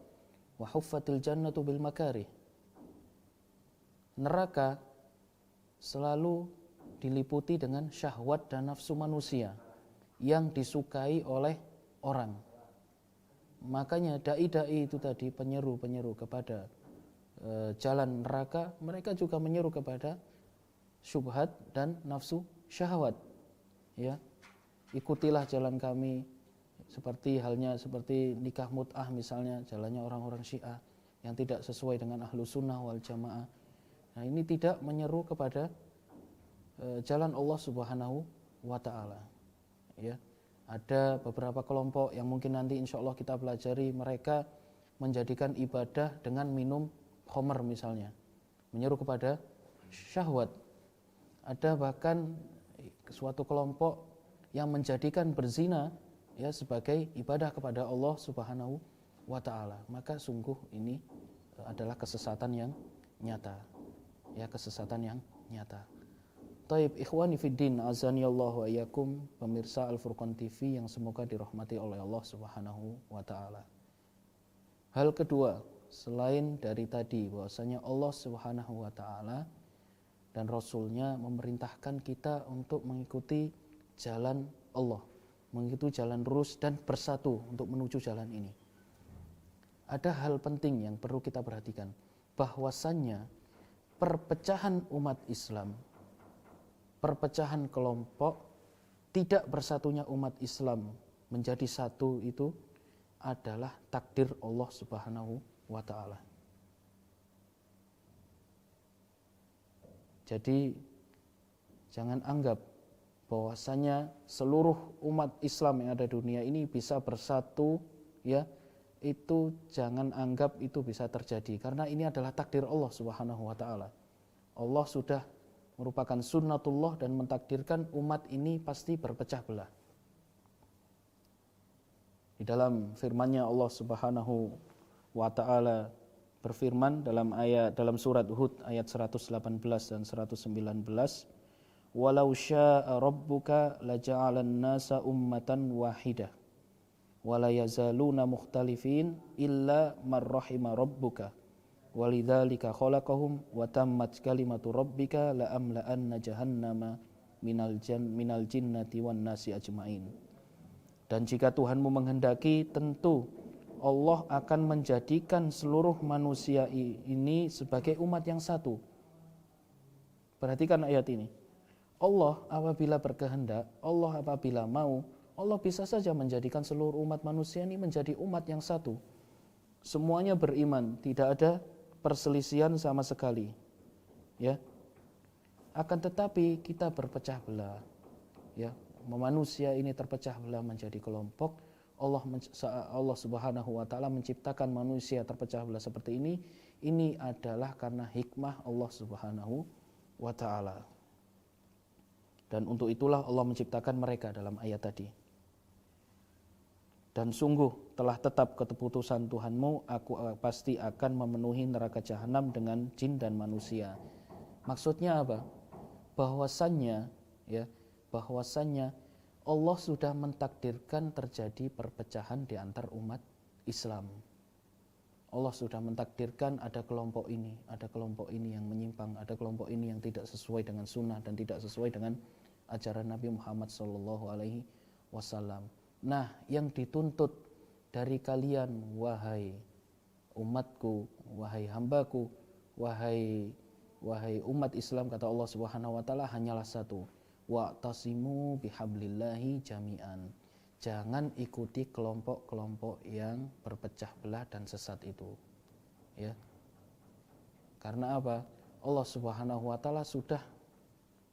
wa huffatil jannatu bil makarih." Neraka selalu diliputi dengan syahwat dan nafsu manusia yang disukai oleh orang. Makanya dai-dai itu tadi, penyeru-penyeru kepada jalan neraka, mereka juga menyeru kepada syubhat dan nafsu syahwat. Ya, ikutilah jalan kami, seperti nikah mut'ah misalnya, jalannya orang-orang Syiah yang tidak sesuai dengan ahlu sunnah wal jamaah. Nah, ini tidak menyeru kepada jalan Allah Subhanahu wa ta'ala. Ya, ada beberapa kelompok yang mungkin nanti insya Allah kita pelajari, mereka menjadikan ibadah dengan minum khamr misalnya, menyeru kepada syahwat. Ada bahkan suatu kelompok yang menjadikan berzina, ya, sebagai ibadah kepada Allah Subhanahu wa ta'ala. Maka sungguh ini adalah kesesatan yang nyata, ya, kesesatan yang nyata. Taib ikhwani fiddin, azanillahu wa iyyakum, pemirsa Al-Furqan TV yang semoga dirahmati oleh Allah Subhanahu wa taala. Hal kedua, selain dari tadi bahwasanya Allah Subhanahu wa taala dan Rasulnya memerintahkan kita untuk mengikuti jalan Allah, mengikuti jalan lurus dan bersatu untuk menuju jalan ini. Ada hal penting yang perlu kita perhatikan, bahwasannya perpecahan umat Islam, perpecahan kelompok, tidak bersatunya umat Islam menjadi satu, itu adalah takdir Allah Subhanahu wa ta'ala. Jadi jangan anggap bahwasanya seluruh umat Islam yang ada di dunia ini bisa bersatu, ya, itu jangan anggap itu bisa terjadi, karena ini adalah takdir Allah Subhanahu wa taala. Allah sudah merupakan sunnatullah dan mentakdirkan umat ini pasti berpecah belah. Di dalam firman-Nya Allah Subhanahu wa taala berfirman dalam surat Hud ayat 118 dan 119, "Walau syaa rabbuka laja'alan nasa ummatan wahidah wala yazaluna mukhtalifin illa man rahima rabbuka walidzalika khalaqahum wa tammat kalimatu rabbika la amla'anna jahannama minal jinnati wan nasi ajmain." Dan jika Tuhanmu menghendaki, tentu Allah akan menjadikan seluruh manusia ini sebagai umat yang satu. Perhatikan ayat ini. Allah apabila berkehendak, Allah apabila mau, Allah bisa saja menjadikan seluruh umat manusia ini menjadi umat yang satu. Semuanya beriman, tidak ada perselisihan sama sekali. Ya. Akan tetapi kita berpecah belah. Ya, manusia ini terpecah belah menjadi kelompok. Allah Subhanahu wa taala menciptakan manusia terpecah belah seperti ini adalah karena hikmah Allah Subhanahu wa taala. Dan untuk itulah Allah menciptakan mereka dalam ayat tadi. Dan sungguh telah tetap keputusan Tuhanmu, aku pasti akan memenuhi neraka jahanam dengan jin dan manusia. Maksudnya apa? Bahwasannya Allah sudah mentakdirkan terjadi perpecahan di antar umat Islam. Allah sudah mentakdirkan ada kelompok ini yang menyimpang, ada kelompok ini yang tidak sesuai dengan sunnah dan tidak sesuai dengan ajaran Nabi Muhammad SAW. Nah, yang dituntut dari kalian, wahai umatku, wahai hambaku, wahai umat Islam, kata Allah Subhanahu wa taala, hanyalah satu. Wa'tasimu bihablillahi jami'an. Jangan ikuti kelompok-kelompok yang berpecah belah dan sesat itu. Ya. Karena apa? Allah Subhanahu wa taala sudah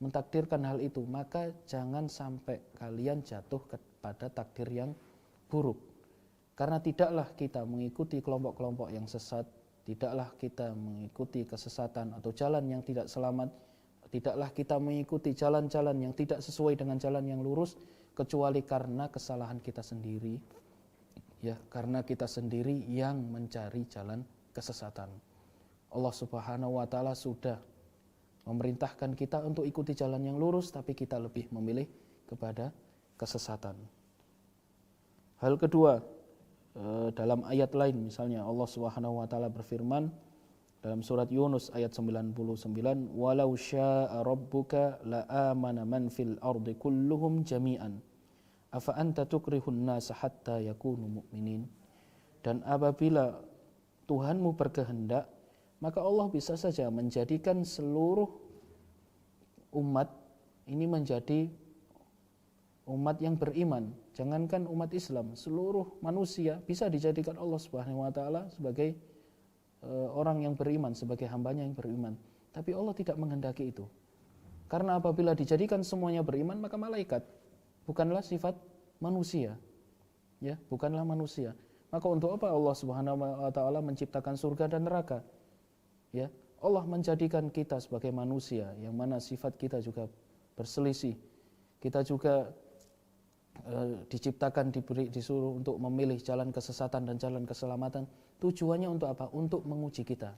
mentakdirkan hal itu, maka jangan sampai kalian jatuh kepada takdir yang buruk. Karena tidaklah kita mengikuti kelompok-kelompok yang sesat, tidaklah kita mengikuti kesesatan atau jalan yang tidak selamat, tidaklah kita mengikuti jalan-jalan yang tidak sesuai dengan jalan yang lurus, kecuali karena kesalahan kita sendiri. Ya, karena kita sendiri yang mencari jalan kesesatan. Allah Subhanahu wa taala sudah memerintahkan kita untuk ikuti jalan yang lurus, tapi kita lebih memilih kepada kesesatan. Hal kedua, dalam ayat lain misalnya Allah Subhanahu wa taala berfirman dalam surat Yunus ayat 99, "Walau syaa rabbuka la amana man fil ardi kulluhum jami'an. Afa anta tukrihun nasa hatta yakunu mu'minin." Dan apabila Tuhanmu berkehendak, maka Allah bisa saja menjadikan seluruh umat ini menjadi umat yang beriman. Jangankan umat Islam, seluruh manusia bisa dijadikan Allah Subhanahu wa taala sebagai orang yang beriman, sebagai hambanya yang beriman. Tapi Allah tidak menghendaki itu. Karena apabila dijadikan semuanya beriman, maka malaikat bukanlah sifat manusia. Ya, bukanlah manusia. Maka untuk apa Allah Subhanahu wa taala menciptakan surga dan neraka? Ya, Allah menjadikan kita sebagai manusia yang mana sifat kita juga berselisih. Kita juga diciptakan, disuruh untuk memilih jalan kesesatan dan jalan keselamatan. Tujuannya untuk apa? Untuk menguji kita.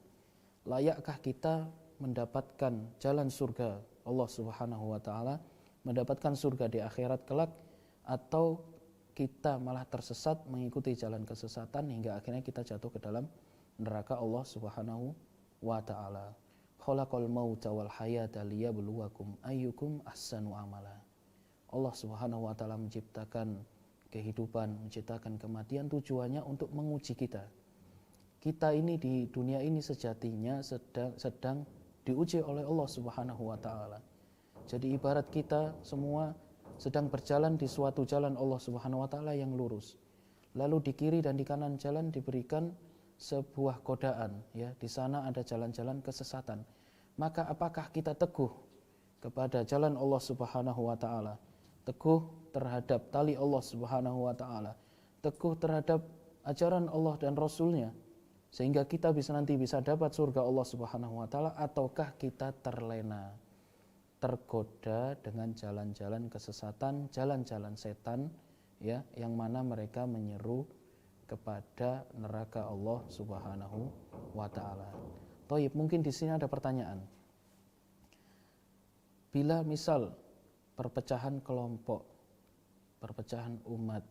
Layakkah kita mendapatkan jalan surga Allah Subhanahu wa taala, mendapatkan surga di akhirat kelak, atau kita malah tersesat mengikuti jalan kesesatan hingga akhirnya kita jatuh ke dalam neraka Allah Subhanahu wa taala. Khalaqal mauta wal hayata liyabluwakum ayyukum ahsanu amala. Allah Subhanahu wa taala menciptakan kehidupan, menciptakan kematian, tujuannya untuk menguji kita. Kita ini di dunia ini sejatinya sedang diuji oleh Allah Subhanahu wa taala. Jadi ibarat kita semua sedang berjalan di suatu jalan Allah Subhanahu wa taala yang lurus. Lalu di kiri dan di kanan jalan diberikan sebuah godaan, ya, di sana ada jalan-jalan kesesatan. Maka apakah kita teguh kepada jalan Allah Subhanahu wa taala? Teguh terhadap tali Allah Subhanahu wa taala, teguh terhadap ajaran Allah dan Rasulnya sehingga kita nanti bisa dapat surga Allah Subhanahu wa taala, ataukah kita terlena, tergoda dengan jalan-jalan kesesatan, jalan-jalan setan, ya, yang mana mereka menyeru kepada neraka Allah Subhanahu wa taala. Thayyib, mungkin di sini ada pertanyaan. Bila misal perpecahan kelompok, perpecahan umat,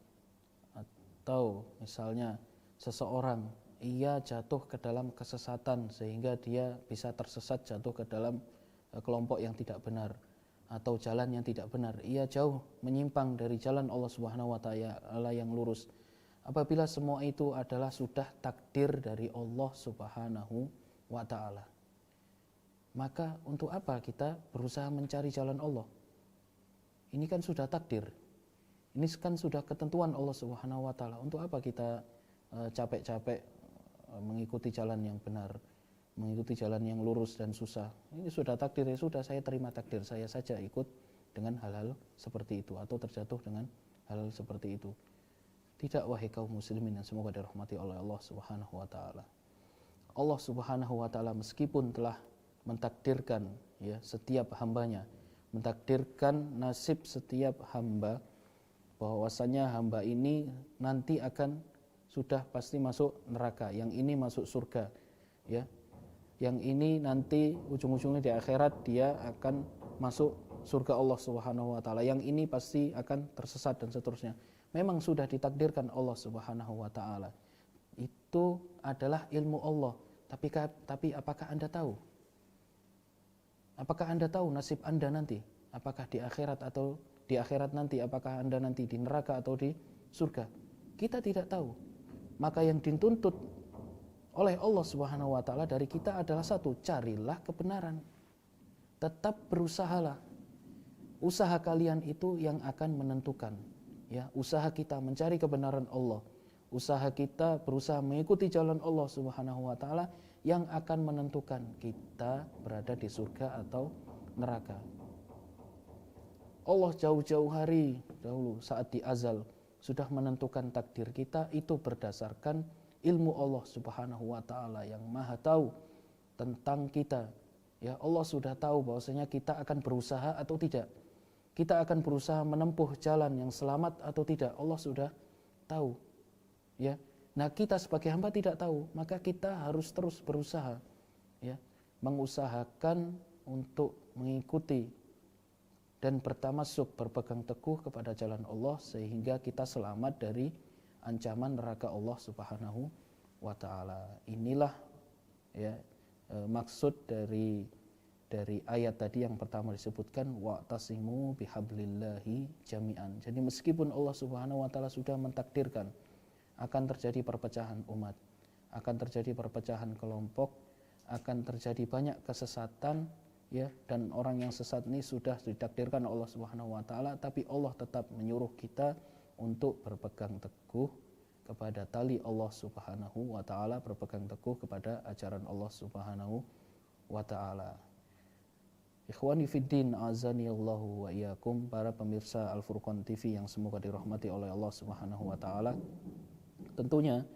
atau misalnya seseorang ia jatuh ke dalam kesesatan sehingga dia bisa tersesat jatuh ke dalam kelompok yang tidak benar atau jalan yang tidak benar, ia jauh menyimpang dari jalan Allah Subhanahu wa taala yang lurus. Apabila semua itu adalah sudah takdir dari Allah Subhanahu wa taala, maka untuk apa kita berusaha mencari jalan Allah? Ini kan sudah takdir. Ini kan sudah ketentuan Allah Subhanahu wa taala. Untuk apa kita capek-capek mengikuti jalan yang benar, mengikuti jalan yang lurus dan susah? Ini sudah takdir, ya sudah, saya terima takdir, saya saja ikut dengan hal-hal seperti itu atau terjatuh dengan hal-hal seperti itu. Tidak, wahai kaum muslimin yang semoga dirahmati oleh Allah Subhanahu wa taala. Allah Subhanahu wa taala meskipun telah mentakdirkan, ya, setiap hambanya, mentakdirkan nasib setiap hamba, bahwasanya hamba ini nanti akan sudah pasti masuk neraka, yang ini masuk surga, ya. Yang ini nanti ujung-ujungnya di akhirat dia akan masuk surga Allah Subhanahu wa taala. Yang ini pasti akan tersesat dan seterusnya. Memang sudah ditakdirkan Allah Subhanahu wa taala. Itu adalah ilmu Allah. Tapi apakah Anda tahu? Apakah Anda tahu nasib Anda nanti? Apakah di akhirat atau di akhirat nanti, apakah Anda nanti di neraka atau di surga? Kita tidak tahu. Maka yang dituntut oleh Allah Subhanahu wa taala dari kita adalah satu, carilah kebenaran. Tetap berusahalah. Usaha kalian itu yang akan menentukan, ya, usaha kita mencari kebenaran Allah, usaha kita berusaha mengikuti jalan Allah Subhanahu wa taala yang akan menentukan kita berada di surga atau neraka. Allah jauh-jauh hari dahulu saat di azal sudah menentukan takdir kita itu berdasarkan ilmu Allah Subhanahu wa taala yang Maha tahu tentang kita. Ya, Allah sudah tahu bahwasanya kita akan berusaha atau tidak. Kita akan berusaha menempuh jalan yang selamat atau tidak. Allah sudah tahu. Ya. Nah, kita sebagai hamba tidak tahu, maka kita harus terus berusaha, ya, mengusahakan untuk mengikuti dan bertamasuk, berpegang teguh kepada jalan Allah sehingga kita selamat dari ancaman neraka Allah Subhanahu wa taala. Inilah, ya, maksud dari ayat tadi yang pertama disebutkan wa'tasimu bihablillahi jami'an. Jadi meskipun Allah Subhanahu wa taala sudah mentakdirkan akan terjadi perpecahan umat, akan terjadi perpecahan kelompok, akan terjadi banyak kesesatan, ya, dan orang yang sesat ini sudah ditakdirkan Allah Subhanahu wa taala, tapi Allah tetap menyuruh kita untuk berpegang teguh kepada tali Allah Subhanahu wa taala, berpegang teguh kepada ajaran Allah Subhanahu wa taala. Ikhwani fiddin, azanillahu wa iyyakum, para pemirsa Al-Furqan TV yang semoga dirahmati oleh Allah Subhanahu wa taala. Tentunya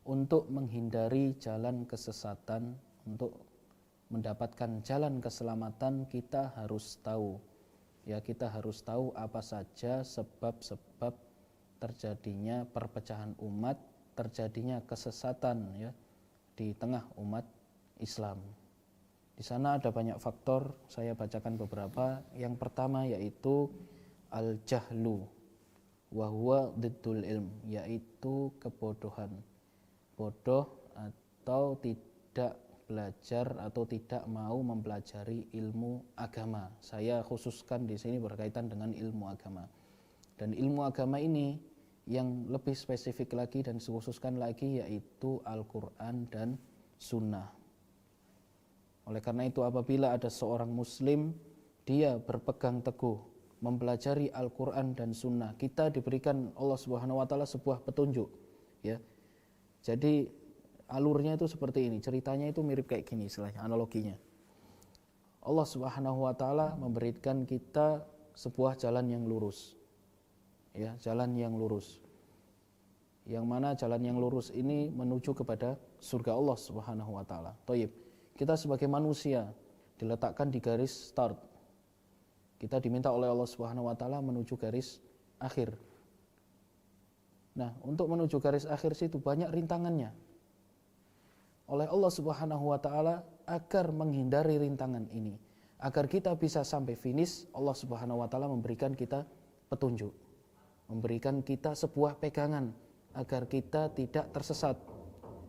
untuk menghindari jalan kesesatan, untuk mendapatkan jalan keselamatan, kita harus tahu, ya, kita harus tahu apa saja sebab-sebab terjadinya perpecahan umat, terjadinya kesesatan, ya, di tengah umat Islam. Di sana ada banyak faktor, saya bacakan beberapa. Yang pertama yaitu al-jahlu wa huwa diddul ilm, yaitu kebodohan. Bodoh atau tidak belajar atau tidak mau mempelajari ilmu agama. Saya khususkan di sini berkaitan dengan ilmu agama. Dan ilmu agama ini yang lebih spesifik lagi dan dikhususkan lagi yaitu Al-Quran dan Sunnah. Oleh karena itu apabila ada seorang muslim dia berpegang teguh mempelajari Al-Quran dan Sunnah, kita diberikan Allah Subhanahu wa taala sebuah petunjuk, ya. Jadi alurnya itu seperti ini, ceritanya itu mirip kayak gini istilahnya, analoginya. Allah Subhanahu wa taala memberikan kita sebuah jalan yang lurus. Ya, jalan yang lurus. yang mana jalan yang lurus ini menuju kepada surga Allah Subhanahu wa taala. Thayyib. Kita sebagai manusia diletakkan di garis start. Kita diminta oleh Allah Subhanahu wa taala menuju garis akhir. Nah, untuk menuju garis akhir situ banyak rintangannya. Oleh Allah Subhanahu wa taala agar menghindari rintangan ini, agar kita bisa sampai finish, Allah Subhanahu wa taala memberikan kita petunjuk. Memberikan kita sebuah pegangan agar kita tidak tersesat.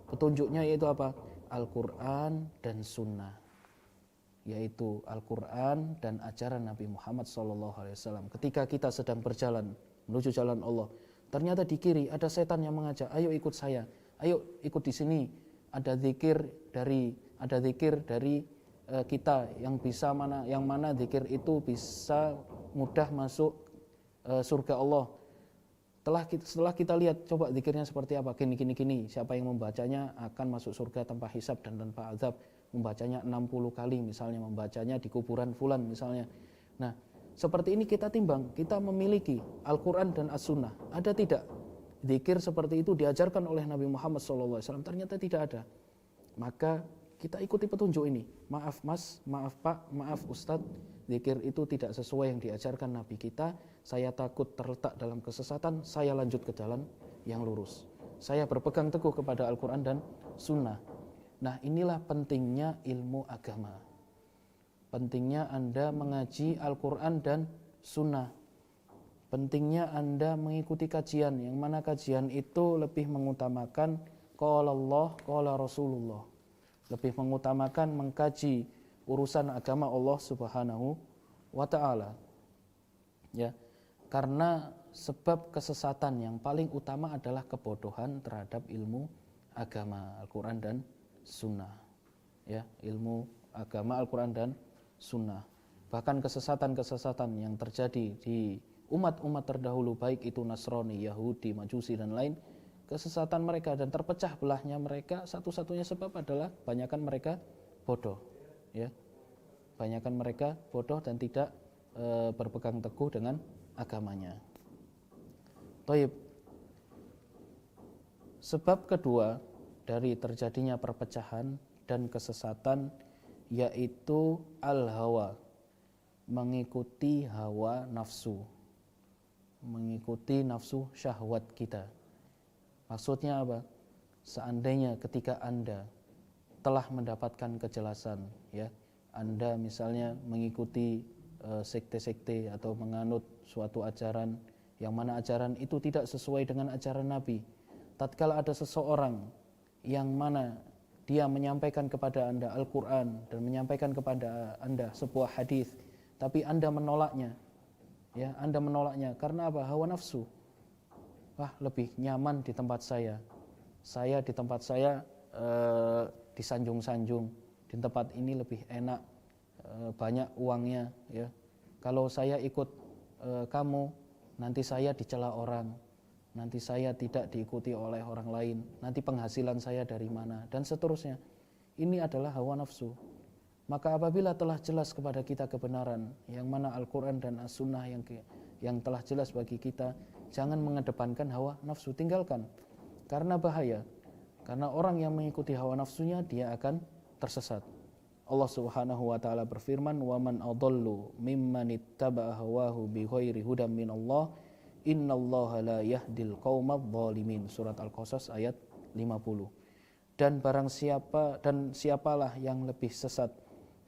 Petunjuknya yaitu apa? Al-Qur'an dan Sunnah. Yaitu Al-Qur'an dan ajaran Nabi Muhammad SAW. Ketika kita sedang berjalan menuju jalan Allah, ternyata di kiri ada setan yang mengajak, ayo ikut saya, ayo ikut di sini. Ada zikir dari kita yang mana zikir itu bisa mudah masuk surga Allah. Setelah kita lihat, coba zikirnya seperti apa, gini, siapa yang membacanya akan masuk surga tanpa hisab dan tanpa azab. Membacanya 60 kali misalnya, membacanya di kuburan fulan misalnya. Nah, seperti ini kita timbang, kita memiliki Al-Quran dan As-Sunnah. Ada tidak zikir seperti itu diajarkan oleh Nabi Muhammad SAW? Ternyata tidak ada. Maka kita ikuti petunjuk ini. Maaf mas, maaf pak, maaf ustadz, zikir itu tidak sesuai yang diajarkan Nabi kita. Saya takut terletak dalam kesesatan, saya lanjut ke jalan yang lurus. Saya berpegang teguh kepada Al-Quran dan Sunnah. Nah, inilah pentingnya ilmu agama. Pentingnya Anda mengaji Al-Quran dan Sunnah. Pentingnya Anda mengikuti kajian, yang mana kajian itu lebih mengutamakan qala Allah, qala Rasulullah. Lebih mengutamakan mengkaji urusan agama Allah Subhanahu wa taala. Ya. Karena sebab kesesatan yang paling utama adalah kebodohan terhadap ilmu agama Al-Quran dan Sunnah. Ya, ilmu agama Al-Quran dan Sunnah. Bahkan kesesatan-kesesatan yang terjadi di umat-umat terdahulu, baik itu Nasrani, Yahudi, Majusi dan lain, kesesatan mereka dan terpecah belahnya mereka, satu-satunya sebab adalah banyakkan mereka bodoh. Ya, banyakkan mereka bodoh dan tidak berpegang teguh dengan agamanya. Thayyib. Sebab kedua dari terjadinya perpecahan dan kesesatan yaitu al-hawa, mengikuti hawa nafsu, mengikuti nafsu syahwat kita. Maksudnya apa? Seandainya ketika Anda telah mendapatkan kejelasan, ya, Anda misalnya mengikuti sekte-sekte atau menganut suatu ajaran yang mana ajaran itu tidak sesuai dengan ajaran Nabi. Tatkala ada seseorang yang mana dia menyampaikan kepada Anda Al-Quran dan menyampaikan kepada Anda sebuah hadis, tapi Anda menolaknya, ya, Anda menolaknya karena apa? Hawa nafsu. Wah, lebih nyaman di tempat saya. Saya di tempat saya disanjung-sanjung. Di tempat ini lebih enak, banyak uangnya, ya. Kalau saya ikut kamu, nanti saya dicela orang, nanti saya tidak diikuti oleh orang lain, nanti penghasilan saya dari mana, dan seterusnya. Ini adalah hawa nafsu. Maka apabila telah jelas kepada kita kebenaran, yang mana Al-Quran dan As-Sunnah yang telah jelas bagi kita, jangan mengedepankan hawa nafsu, tinggalkan. Karena bahaya. Karena orang yang mengikuti hawa nafsunya, dia akan tersesat. Allah Subhanahu wa taala berfirman, "Wa man adallu mimman ittaba'a hawahu bighairi hudan min Allah, innallaha la yahdil qaumadz zalimin." Surat Al-Qasas ayat 50. Dan siapalah yang lebih sesat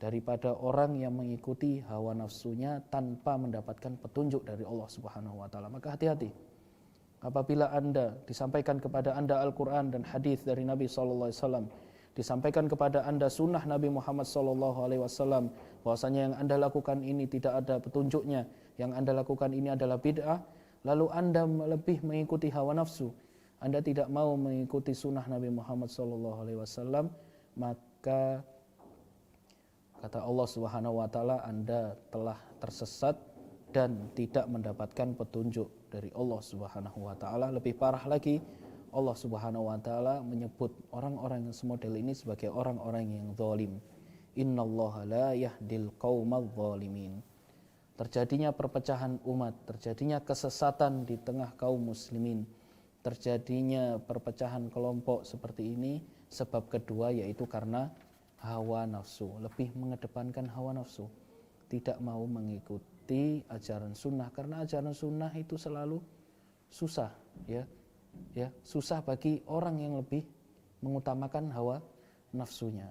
daripada orang yang mengikuti hawa nafsunya tanpa mendapatkan petunjuk dari Allah Subhanahu wa taala. Maka hati-hati. Apabila Anda disampaikan kepada Anda Al-Quran dan hadis dari Nabi sallallahu alaihi wasallam, disampaikan kepada Anda sunnah Nabi Muhammad SAW, bahwasanya yang Anda lakukan ini tidak ada petunjuknya, yang Anda lakukan ini adalah bid'ah, lalu Anda lebih mengikuti hawa nafsu, Anda tidak mau mengikuti sunnah Nabi Muhammad SAW, maka kata Allah Subhanahu wa taala, Anda telah tersesat dan tidak mendapatkan petunjuk dari Allah Subhanahu wa taala. Lebih parah lagi, Allah Subhanahu wa taala menyebut orang-orang yang semodel ini sebagai orang-orang yang zalim. Innallaha la yahdil qaumadz zalimin. Terjadinya perpecahan umat, terjadinya kesesatan di tengah kaum muslimin terjadinya perpecahan kelompok seperti ini, sebab kedua yaitu karena hawa nafsu, lebih mengedepankan hawa nafsu, tidak mau mengikuti ajaran sunnah, karena ajaran sunnah itu selalu susah, ya, susah bagi orang yang lebih mengutamakan hawa nafsunya.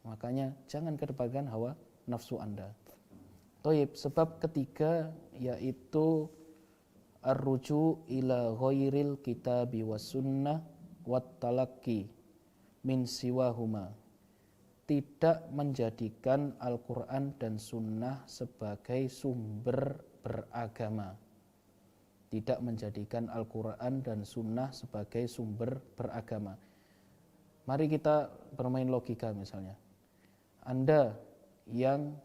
Makanya jangan kedepankan hawa nafsu Anda. Toib, sebab ketiga yaitu ar-ruju ila ghairil kitabi was sunnah wat talaqi min siwahuma, tidak menjadikan Al-Quran dan sunnah sebagai sumber beragama, tidak menjadikan Al-Quran dan sunnah sebagai sumber beragama. Mari kita bermain logika. Misalnya Anda yang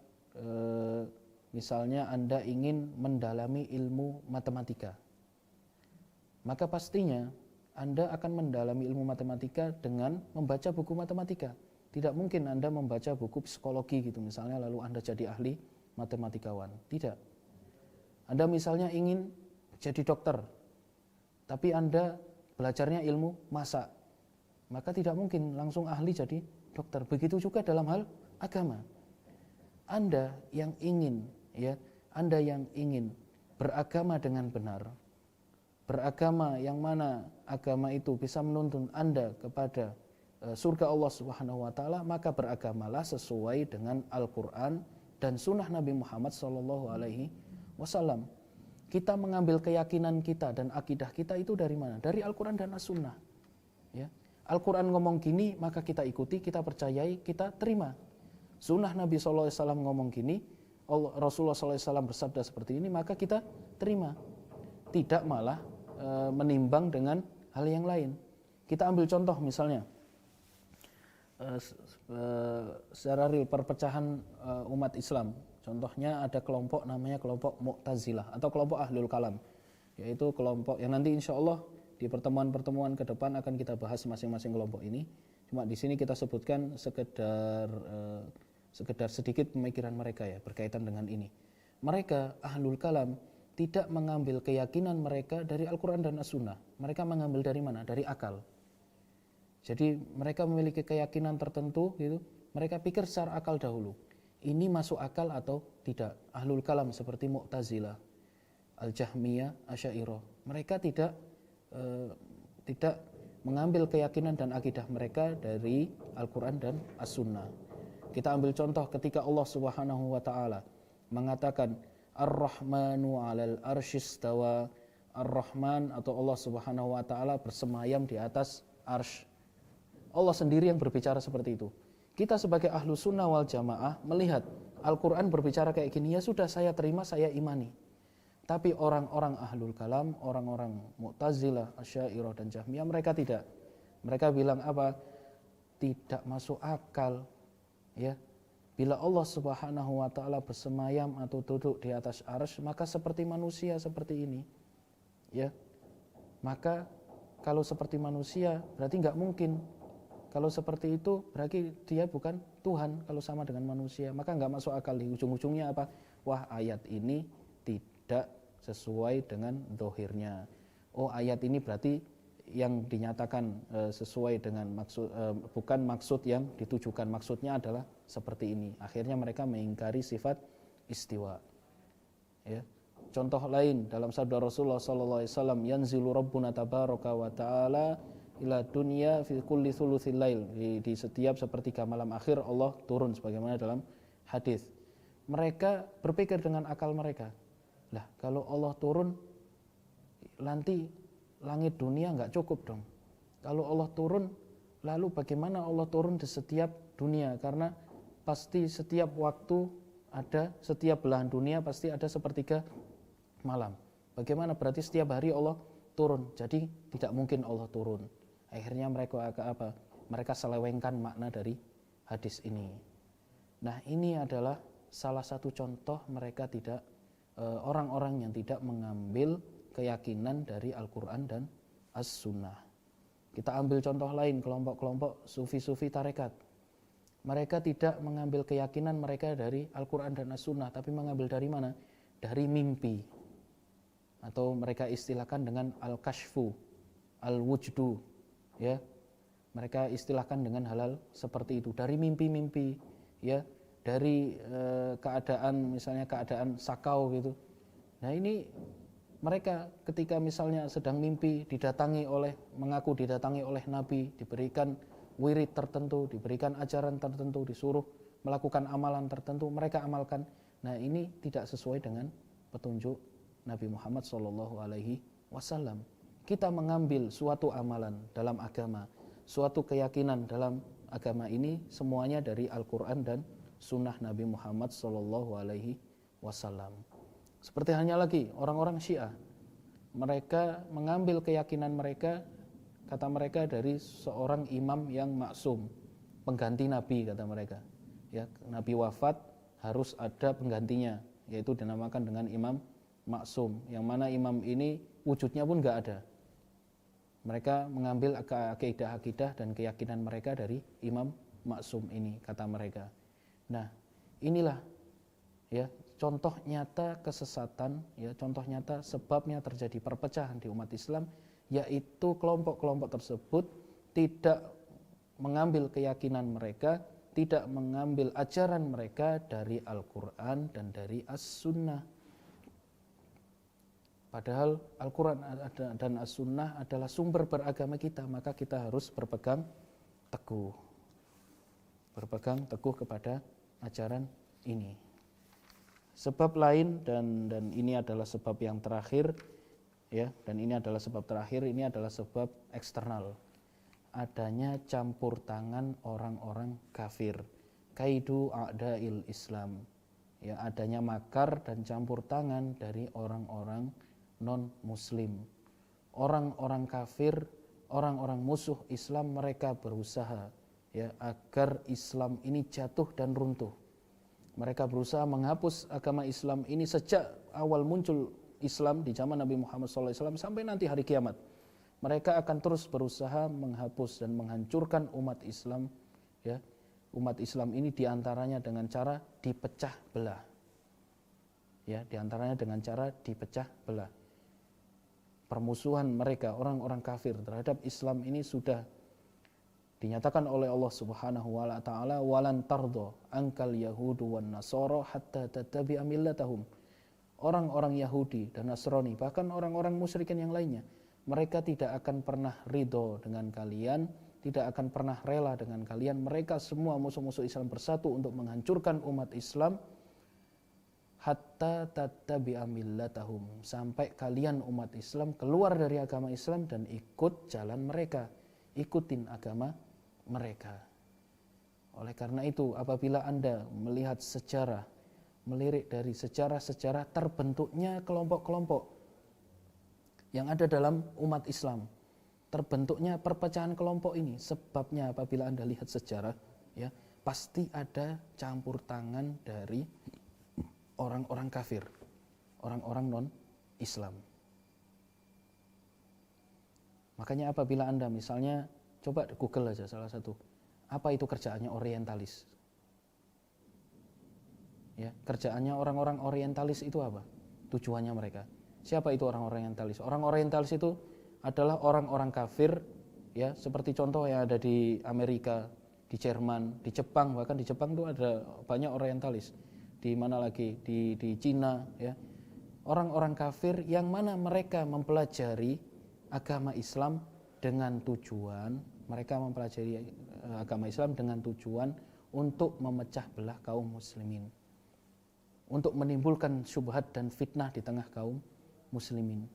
misalnya Anda ingin mendalami ilmu matematika, maka pastinya Anda akan mendalami ilmu matematika dengan membaca buku matematika. Tidak mungkin Anda membaca buku psikologi gitu misalnya lalu Anda jadi ahli matematikawan. Tidak. Anda misalnya ingin jadi dokter, tapi Anda belajarnya ilmu masak, maka tidak mungkin langsung ahli jadi dokter. Begitu juga dalam hal agama. Anda yang ingin beragama dengan benar, beragama yang mana agama itu bisa menuntun Anda kepada surga Allah Subhanahu wa taala, maka beragamalah sesuai dengan Al-Qur'an dan sunnah Nabi Muhammad sallallahu alaihi wasallam. Kita mengambil keyakinan kita dan akidah kita itu dari mana? Dari Al-Qur'an dan As-Sunnah. Ya. Al-Qur'an ngomong gini, maka kita ikuti, kita percayai, kita terima. Sunnah Nabi sallallahu alaihi wasallam ngomong gini, Rasulullah sallallahu alaihi wasallam bersabda seperti ini, maka kita terima. Tidak malah menimbang dengan hal yang lain. Kita ambil contoh misalnya secara real perpecahan umat Islam. Contohnya ada kelompok namanya kelompok Mu'tazilah atau kelompok Ahlul Kalam, yaitu kelompok yang nanti insya Allah di pertemuan-pertemuan ke depan akan kita bahas masing-masing kelompok ini. Cuma di sini kita sebutkan sekedar sedikit pemikiran mereka ya berkaitan dengan ini. Mereka Ahlul Kalam tidak mengambil keyakinan mereka dari Al-Quran dan As-Sunnah. Mereka mengambil dari mana? Dari akal. Jadi mereka memiliki keyakinan tertentu gitu. Mereka pikir secara akal dahulu. Ini masuk akal atau tidak? Ahlul Kalam seperti Mu'tazilah, Al-Jahmiyah, Asy'ariyah. Mereka tidak mengambil keyakinan dan akidah mereka dari Al-Quran dan As-Sunnah. Kita ambil contoh ketika Allah Subhanahu wa taala mengatakan Ar-Rahmanu 'alal arsyistawa. Ar-Rahman atau Allah Subhanahu wa taala bersemayam di atas arsy. Allah sendiri yang berbicara seperti itu. Kita sebagai ahlu sunnah wal jamaah melihat Al-Quran berbicara kayak gini, ya sudah saya terima, saya imani. Tapi orang-orang ahlul kalam, orang-orang Mu'tazilah, Asy'ariyah dan Jahmiyah, mereka tidak. Mereka bilang apa? Tidak masuk akal. Ya, bila Allah Subhanahu wa taala bersemayam atau duduk di atas arsy, maka seperti manusia seperti ini. Ya. Maka kalau seperti manusia berarti enggak mungkin. Kalau seperti itu berarti dia bukan Tuhan kalau sama dengan manusia. Maka enggak masuk akal. Di ujung-ujungnya apa? Wah, ayat ini tidak sesuai dengan zahirnya. Oh, ayat ini berarti yang dinyatakan sesuai dengan maksud, bukan maksud yang ditujukan. Maksudnya adalah seperti ini. Akhirnya mereka mengingkari sifat istiwa. Ya. Contoh lain dalam sabda Rasulullah sallallahu alaihi wasallam, yanzilu rabbuna tabaraka wa taala ila dunya fi kulli thuluthil lail. Di setiap sepertiga malam akhir Allah turun sebagaimana dalam hadis. Mereka berpikir dengan akal mereka. Lah, kalau Allah turun nanti langit dunia enggak cukup dong. Kalau Allah turun, lalu bagaimana Allah turun di setiap dunia? Karena pasti setiap waktu ada, setiap belahan dunia pasti ada sepertiga malam. Bagaimana berarti setiap hari Allah turun? Jadi tidak mungkin Allah turun. Akhirnya mereka apa? Mereka selewengkan makna dari hadis ini. Nah, ini adalah salah satu contoh mereka tidak orang-orang yang tidak mengambil keyakinan dari Al-Quran dan As-Sunnah. Kita ambil contoh lain, kelompok-kelompok sufi-sufi tarekat. Mereka tidak mengambil keyakinan mereka dari Al-Quran dan As-Sunnah, tapi mengambil dari mana? Dari mimpi. Atau mereka istilahkan dengan Al-Kashfu. al-wujdu, ya. Mereka istilahkan dengan hal-hal seperti itu, dari mimpi-mimpi, ya, dari keadaan, misalnya keadaan sakau gitu. Nah, ini mereka ketika misalnya sedang mimpi mengaku didatangi oleh Nabi, diberikan wirid tertentu, diberikan ajaran tertentu, disuruh melakukan amalan tertentu, mereka amalkan. Nah, ini tidak sesuai dengan petunjuk Nabi Muhammad SAW. Kita mengambil suatu amalan dalam agama, suatu keyakinan dalam agama ini semuanya dari Al-Quran dan Sunnah Nabi Muhammad SAW. Seperti halnya lagi orang-orang Syiah, mereka mengambil keyakinan mereka, kata mereka, dari seorang imam yang maksum, pengganti Nabi, kata mereka. Ya, Nabi wafat harus ada penggantinya, yaitu dinamakan dengan imam maksum, yang mana imam ini wujudnya pun nggak ada. Mereka mengambil akidah-akidah dan keyakinan mereka dari imam maksum ini, kata mereka. Nah, inilah ya contoh nyata kesesatan, ya contoh nyata sebabnya terjadi perpecahan di umat Islam, yaitu kelompok-kelompok tersebut tidak mengambil keyakinan mereka, tidak mengambil ajaran mereka dari Al-Quran dan dari As-Sunnah. Padahal Al-Quran dan As-Sunnah adalah sumber beragama kita, maka kita harus berpegang teguh kepada ajaran ini. Sebab lain, dan ini adalah sebab yang terakhir, ya, dan ini adalah sebab terakhir, ini adalah sebab eksternal. Adanya campur tangan orang-orang kafir, kaidu a'da'il Islam, ya, adanya makar dan campur tangan dari orang-orang non-muslim. Orang-orang kafir, orang-orang musuh Islam, mereka berusaha, ya, agar Islam ini jatuh dan runtuh. Mereka berusaha menghapus agama Islam ini sejak awal muncul Islam di zaman Nabi Muhammad SAW sampai nanti hari kiamat. Mereka akan terus berusaha menghapus dan menghancurkan umat Islam, ya. Umat Islam ini diantaranya dengan cara dipecah belah, ya, diantaranya dengan cara dipecah belah. Permusuhan mereka, orang-orang kafir, terhadap Islam ini sudah dinyatakan oleh Allah Subhanahu wa taala, walan tardo angkal yahudu wan nasara hatta tattabi'a millatahum. Orang-orang Yahudi dan Nasrani, bahkan orang-orang musyrikin yang lainnya, mereka tidak akan pernah ridho dengan kalian, tidak akan pernah rela dengan kalian. Mereka semua musuh-musuh Islam bersatu untuk menghancurkan umat Islam, hatta tattabi'a millatahum, sampai kalian umat Islam keluar dari agama Islam dan ikut jalan mereka, ikutin agama mereka. Oleh karena itu, apabila Anda melihat sejarah, melirik dari sejarah-sejarah terbentuknya kelompok-kelompok yang ada dalam umat Islam, terbentuknya perpecahan kelompok ini, sebabnya apabila Anda lihat sejarah, ya, pasti ada campur tangan dari orang-orang kafir, orang-orang non-Islam. Makanya apabila Anda misalnya, coba Google aja salah satu, apa itu kerjaannya orientalis? Ya, kerjaannya orang-orang orientalis itu apa? Tujuannya mereka. Siapa itu orang orientalis? Orang orientalis itu adalah orang-orang kafir, ya, seperti contoh yang ada di Amerika, di Jerman, di Jepang, bahkan di Jepang itu ada banyak orientalis. Di mana lagi, di Cina, ya, orang-orang kafir yang mana mereka mempelajari agama Islam dengan tujuan, mereka mempelajari agama Islam dengan tujuan untuk memecah belah kaum muslimin, untuk menimbulkan syubhat dan fitnah di tengah kaum muslimin,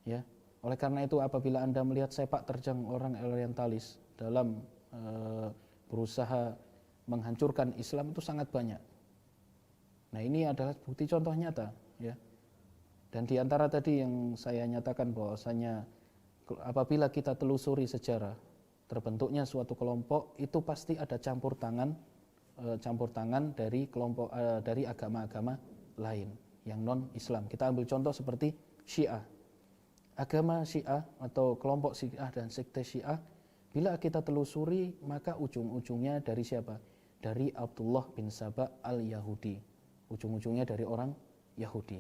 ya. Oleh karena itu, apabila Anda melihat sepak terjang orang orientalis dalam berusaha menghancurkan Islam, itu sangat banyak. Nah, ini adalah bukti contoh nyata, ya. Dan di antara tadi yang saya nyatakan bahwasanya apabila kita telusuri sejarah terbentuknya suatu kelompok, itu pasti ada campur tangan dari kelompok dari agama-agama lain yang non-Islam. Kita ambil contoh seperti Syiah. Agama Syiah atau kelompok Syiah dan sekte Syiah, bila kita telusuri maka ujung-ujungnya dari siapa? Dari Abdullah bin Saba al-Yahudi. Ujung-ujungnya dari orang Yahudi.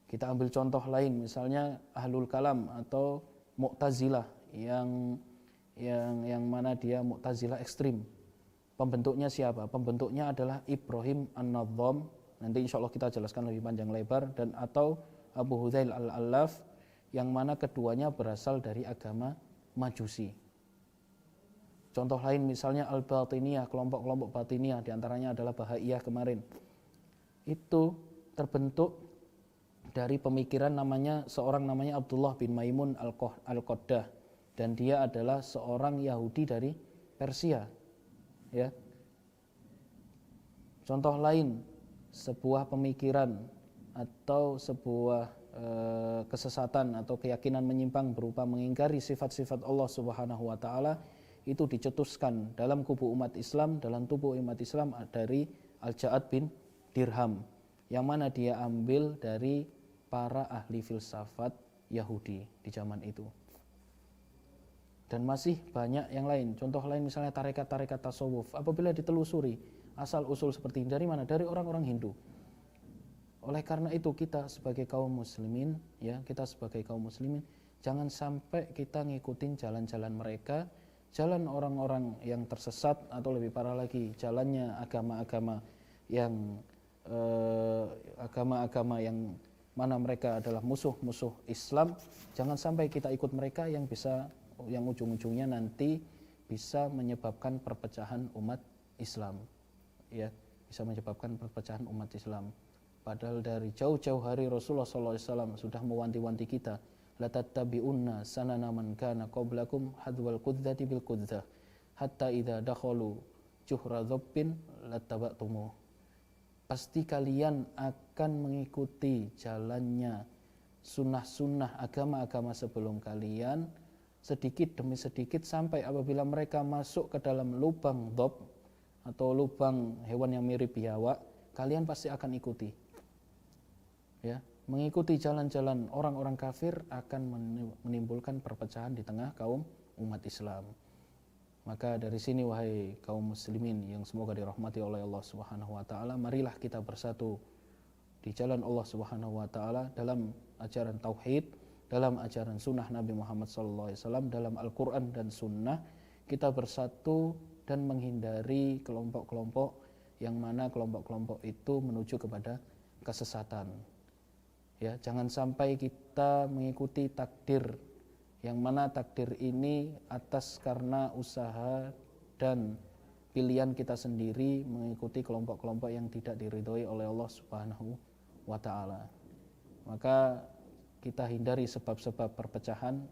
Kita ambil contoh lain, misalnya Ahlul Kalam atau Mu'tazilah yang mana dia Mu'tazilah ekstrim. Pembentuknya siapa? Pembentuknya adalah Ibrahim An-Nadham. Nanti insya Allah kita jelaskan lebih panjang lebar. Dan atau Abu Hudzail Al-Allaf, yang mana keduanya berasal dari agama Majusi. Contoh lain misalnya Al-Batiniyah, kelompok-kelompok Batiniyah, diantaranya adalah Bahaiyah kemarin. Itu terbentuk dari pemikiran seorang namanya Abdullah bin Maimun Al-Qaddah. Dan dia adalah seorang Yahudi dari Persia. Ya. Contoh lain, sebuah pemikiran atau sebuah kesesatan atau keyakinan menyimpang berupa mengingkari sifat-sifat Allah Subhanahu wa taala, itu dicetuskan dalam kubu umat Islam, dalam tubuh umat Islam dari Al-Ja'ad bin Dirham, yang mana dia ambil dari para ahli filsafat Yahudi di zaman itu. Dan masih banyak yang lain. Contoh lain misalnya tarekat-tarekat tasawuf. Apabila ditelusuri asal usul seperti ini dari mana? Dari orang-orang Hindu. Oleh karena itu kita sebagai kaum muslimin, jangan sampai kita ngikutin jalan-jalan mereka, jalan orang-orang yang tersesat, atau lebih parah lagi jalannya agama-agama yang mana mereka adalah musuh-musuh Islam. Jangan sampai kita ikut mereka yang ujung-ujungnya nanti bisa menyebabkan perpecahan umat Islam, ya, bisa menyebabkan perpecahan umat Islam. Padahal dari jauh-jauh hari Rasulullah SAW sudah mewanti-wanti kita, la tattabi'unna sanana man kana qablakum hadwal qudzati bil qudzah hatta idza dakhalu juhra dhabbin lattaba'tumu. Pasti kalian akan mengikuti jalannya sunnah-sunnah agama-agama sebelum kalian, sedikit demi sedikit, sampai apabila mereka masuk ke dalam lubang dhab atau lubang hewan yang mirip biawak, kalian pasti akan ikuti. Ya, mengikuti jalan-jalan orang-orang kafir akan menimbulkan perpecahan di tengah kaum umat Islam. Maka dari sini wahai kaum muslimin yang semoga dirahmati oleh Allah Subhanahu wa taala, marilah kita bersatu di jalan Allah Subhanahu wa taala dalam ajaran tauhid, dalam ajaran sunnah Nabi Muhammad SAW, dalam Al-Quran dan sunnah. Kita bersatu dan menghindari kelompok-kelompok yang mana kelompok-kelompok itu menuju kepada kesesatan. Ya, jangan sampai kita mengikuti takdir, yang mana takdir ini atas karena usaha dan pilihan kita sendiri mengikuti kelompok-kelompok yang tidak diridhoi oleh Allah Subhanahu wa taala. Maka kita hindari sebab-sebab perpecahan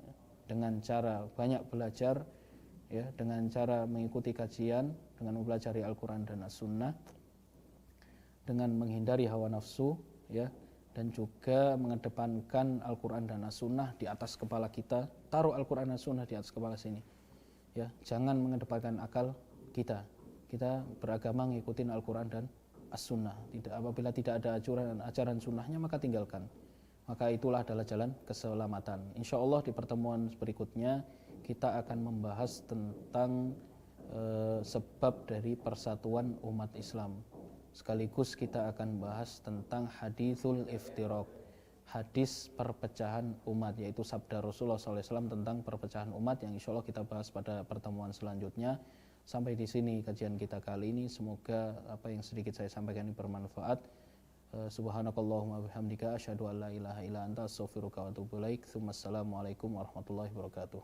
dengan cara banyak belajar, ya, dengan cara mengikuti kajian, dengan mempelajari Al-Quran dan As-Sunnah, dengan menghindari hawa nafsu, ya, dan juga mengedepankan Al-Quran dan As-Sunnah di atas kepala kita. Taruh Al-Quran dan As-Sunnah di atas kepala sini, ya, jangan mengedepankan akal kita. Kita beragama ngikutin Al-Quran dan As-Sunnah. Apabila tidak ada ajaran sunnahnya, maka tinggalkan. Maka itulah adalah jalan keselamatan. Insya Allah di pertemuan berikutnya kita akan membahas tentang sebab dari persatuan umat Islam. Sekaligus kita akan bahas tentang hadithul iftiraq, hadis perpecahan umat, yaitu sabda Rasulullah SAW tentang perpecahan umat, yang insya Allah kita bahas pada pertemuan selanjutnya. Sampai di sini kajian kita kali ini. Semoga apa yang sedikit saya sampaikan ini bermanfaat. Subhanakallahumma bihamdika asyhadu an la ilaha illa anta astaghfiruka wa atubu ilaik. Assalamualaikum warahmatullahi wabarakatuh.